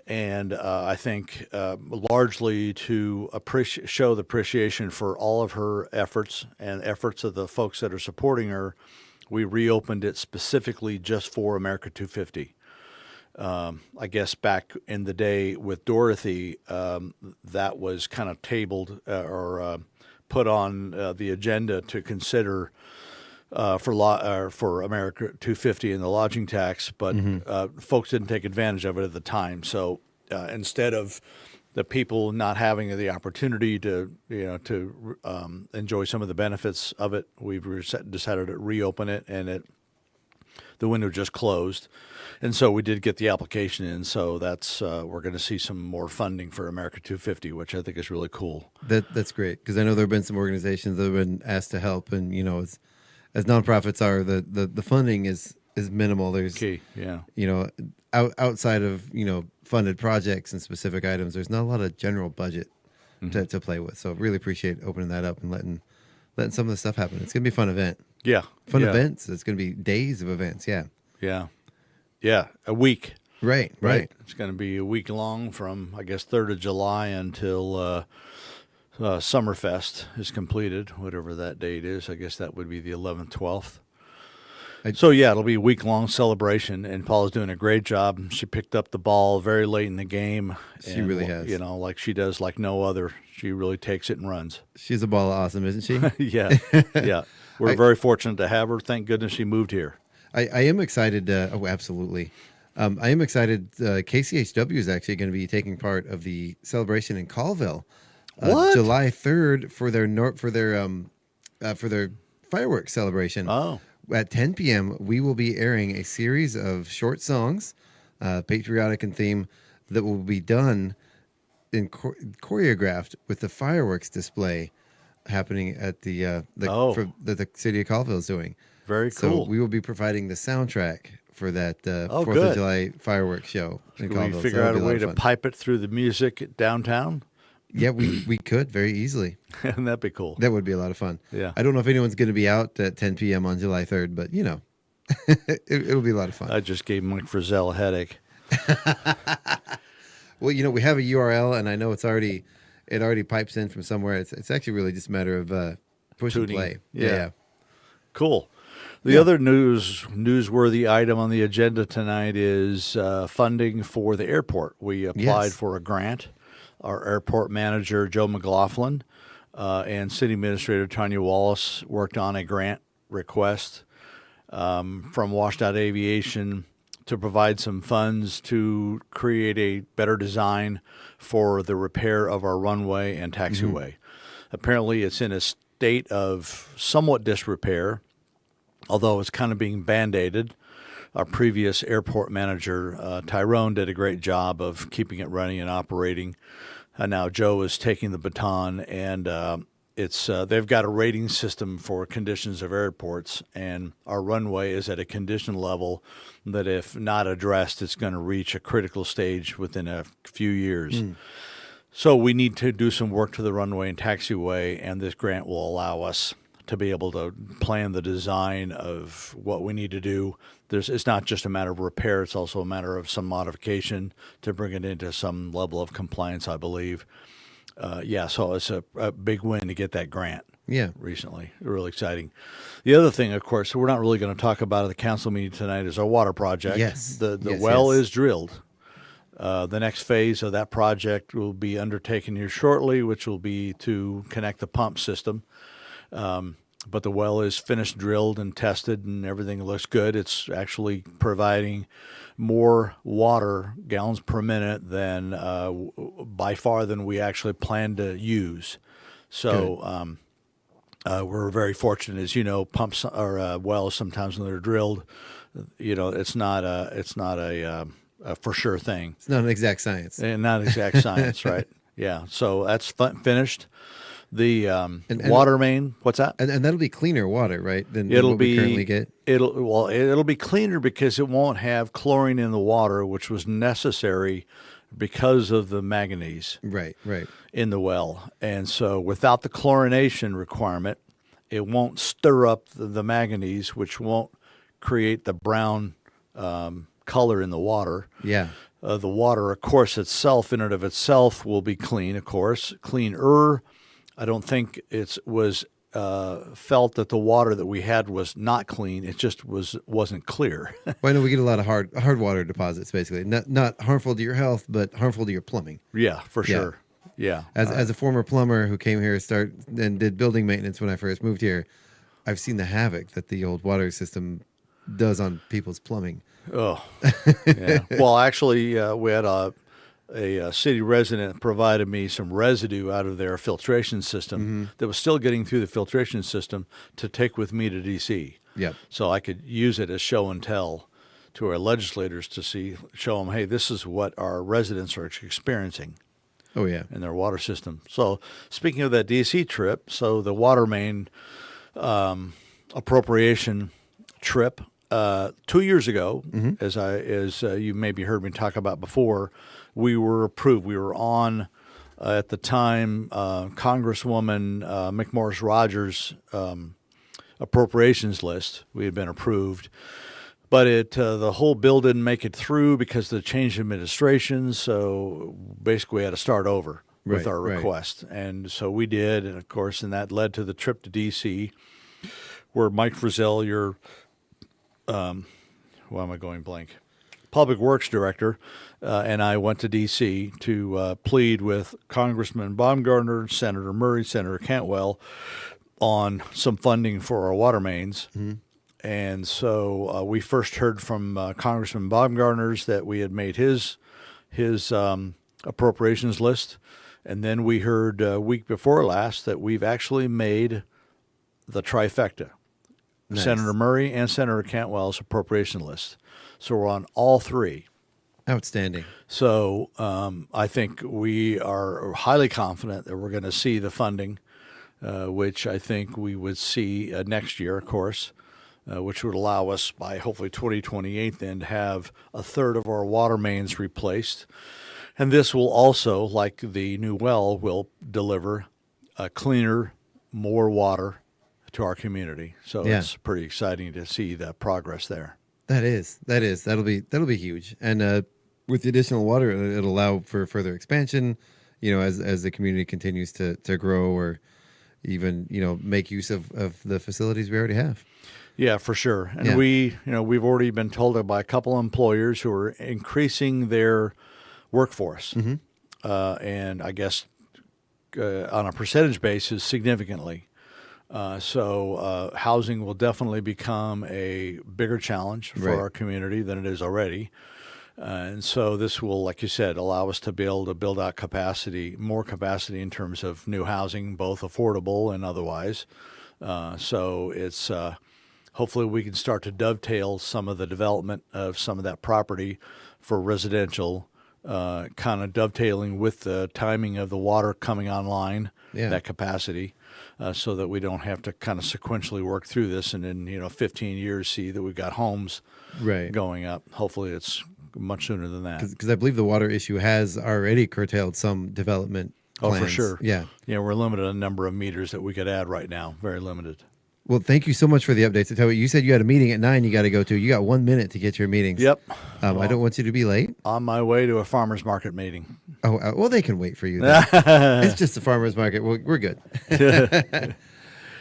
And I think largely to show the appreciation for all of her efforts and efforts of the folks that are supporting her, we reopened it specifically just for America 250. I guess back in the day with Dorothy, that was kind of tabled or put on the agenda to consider for America 250 and the lodging tax, but folks didn't take advantage of it at the time. So instead of the people not having the opportunity to enjoy some of the benefits of it, we've decided to reopen it, and the window just closed. And so we did get the application in, so that's we're going to see some more funding for America 250, which I think is really cool. That's great, because I know there have been some organizations that have been asked to help, and as nonprofits are, the funding is minimal. There's key, yeah. Outside of funded projects and specific items, there's not a lot of general budget to play with. So really appreciate opening that up and letting some of the stuff happen. It's gonna be a fun event. Yeah, events. It's gonna be days of events. Yeah, a week. Right. It's going to be a week long from, I guess, 3rd of July until Summerfest is completed, whatever that date is. I guess that would be the 11th, 12th. So, it'll be a week-long celebration, and Paula's doing a great job. She picked up the ball very late in the game. She really has. Like she does like no other. She really takes it and runs. She's a ball of awesome, isn't she? Yeah. We're very fortunate to have her. Thank goodness she moved here. I am excited. Absolutely. I am excited. KCHW is actually going to be taking part of the celebration in Colville, July 3rd for their fireworks celebration. Oh, at 10 p.m. we will be airing a series of short songs, patriotic in theme, that will be done in choreographed with the fireworks display happening at the city of Colville is doing. Very cool. So we will be providing the soundtrack for that 4th good. of July fireworks show in Can Colville. we figure out a way to pipe it through the music downtown? Yeah, we could very easily. And that'd be cool. That would be a lot of fun. Yeah. I don't know if anyone's going to be out at 10 p.m. on July 3rd, but it'll be a lot of fun. I just gave Mike Frizzell a headache. Well, we have a URL, and I know it already pipes in from somewhere. It's actually really just a matter of push and play. Yeah. Cool. The other newsworthy item on the agenda tonight is funding for the airport. We applied for a grant. Our airport manager, Joe McLaughlin, and city administrator Tanya Wallace worked on a grant request from Washed Out Aviation to provide some funds to create a better design for the repair of our runway and taxiway. Mm-hmm. Apparently, it's in a state of somewhat disrepair, although it's kind of being band-aided. Our previous airport manager, Tyrone, did a great job of keeping it running and operating. Now Joe is taking the baton, and they've got a rating system for conditions of airports, and our runway is at a condition level that, if not addressed, it's going to reach a critical stage within a few years. So we need to do some work to the runway and taxiway, and this grant will allow us to be able to plan the design of what we need to do. It's not just a matter of repair, it's also a matter of some modification to bring it into some level of compliance, I believe. So it's a big win to get that grant recently. Really exciting. The other thing, of course, we're not really going to talk about at the council meeting tonight, is our water project. Yes. The well is drilled. The next phase of that project will be undertaken here shortly, which will be to connect the pump system. But the well is finished, drilled, and tested, and everything looks good. It's actually providing more water, gallons per minute, than by far than we actually planned to use. So we're very fortunate. As you know, pumps or wells, sometimes when they're drilled, it's not a for sure thing. It's not an exact science. And not exact science, right? Yeah. So that's finished. The water main, what's that? And that'll be cleaner water, right? Than what we currently get. It'll be cleaner because it won't have chlorine in the water, which was necessary because of the manganese right in the well. And so without the chlorination requirement, it won't stir up the manganese, which won't create the brown color in the water. Yeah. The water, of course, itself, in and of itself, will be clean, of course, cleaner. I don't think it was felt that the water that we had was not clean. It just wasn't clear. Well, I know we get a lot of hard water deposits, basically. Not harmful to your health, but harmful to your plumbing. Yeah, for sure. Yeah. As a former plumber who came here and did building maintenance when I first moved here, I've seen the havoc that the old water system does on people's plumbing. Oh, yeah. Well, actually, we had a city resident provided me some residue out of their filtration system that was still getting through the filtration system to take with me to D.C. Yep. So I could use it as show and tell to our legislators to show them, hey, this is what our residents are experiencing. Oh, yeah. In their water system. So speaking of that D.C. trip, so the water main appropriation trip 2 years ago, as you maybe heard me talk about before, we were approved. We were on, at the time, Congresswoman McMorris Rogers' appropriations list. We had been approved. But the whole bill didn't make it through because of the change in administration. So basically we had to start over with our request. And so we did. And, of course, that led to the trip to D.C., where Mike Frizzell, your why am I going blank? Public Works Director, and I went to D.C. to plead with Congressman Baumgartner, Senator Murray, Senator Cantwell on some funding for our water mains. And so we first heard from Congressman Baumgartner's that we had made his appropriations list. And then we heard week before last that we've actually made the trifecta. Nice. Senator Murray and Senator Cantwell's appropriation list. So we're on all three. Outstanding. So I think we are highly confident that we're going to see the funding, which I think we would see next year, of course, which would allow us by hopefully 2028 then to have a third of our water mains replaced. And this will also, like the new well, will deliver cleaner, more water to our community. So it's pretty exciting to see that progress there. That is. That'll be huge. And with the additional water, it'll allow for further expansion, as the community continues to grow, or even, make use of the facilities we already have. Yeah, for sure. And we've already been told by a couple of employers who are increasing their workforce. Mm-hmm. And I guess on a percentage basis, significantly. So housing will definitely become a bigger challenge for our community than it is already. And so this will, like you said, allow us to be able to build out more capacity in terms of new housing, both affordable and otherwise. So it's hopefully we can start to dovetail some of the development of some of that property for residential, kind of dovetailing with the timing of the water coming online, that capacity. So that we don't have to kind of sequentially work through this and in 15 years see that we've got homes going up. Hopefully it's much sooner than that. Because I believe the water issue has already curtailed some development plans. Oh, for sure. Yeah, we're limited on the number of meters that we could add right now. Very limited. Well, thank you so much for the updates. I tell you said you had a meeting at 9 you got to go to. You got 1 minute to get your meetings. Yep. I don't want you to be late. On my way to a farmer's market meeting. Oh, well, they can wait for you. It's just a farmer's market. We're good.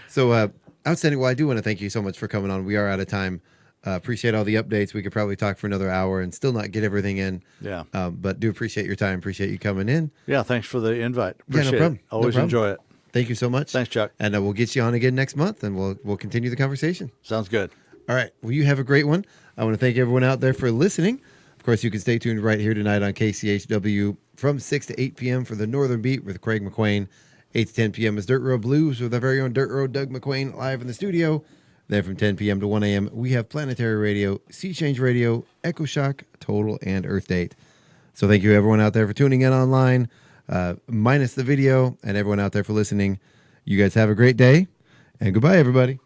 So, outstanding. Well, I do want to thank you so much for coming on. We are out of time. Appreciate all the updates. We could probably talk for another hour and still not get everything in. Yeah. But do appreciate your time. Appreciate you coming in. Yeah, thanks for the invite. Appreciate no problem. it. Always enjoy it. Thank you so much. Thanks, Chuck. And we'll get you on again next month, and we'll continue the conversation. Sounds good. All right. Well, you have a great one. I want to thank everyone out there for listening. Of course, you can stay tuned right here tonight on KCHW from 6 to 8 p.m. for the Northern Beat with Craig McQuain. 8 to 10 p.m. is Dirt Road Blues with our very own Dirt Road Doug McQuain live in the studio. Then from 10 p.m. to 1 a.m., we have Planetary Radio, Sea Change Radio, Echo Shock, Total, and Earth Date. So thank you, everyone out there, for tuning in online, minus the video, and everyone out there for listening. You guys have a great day, and goodbye, everybody.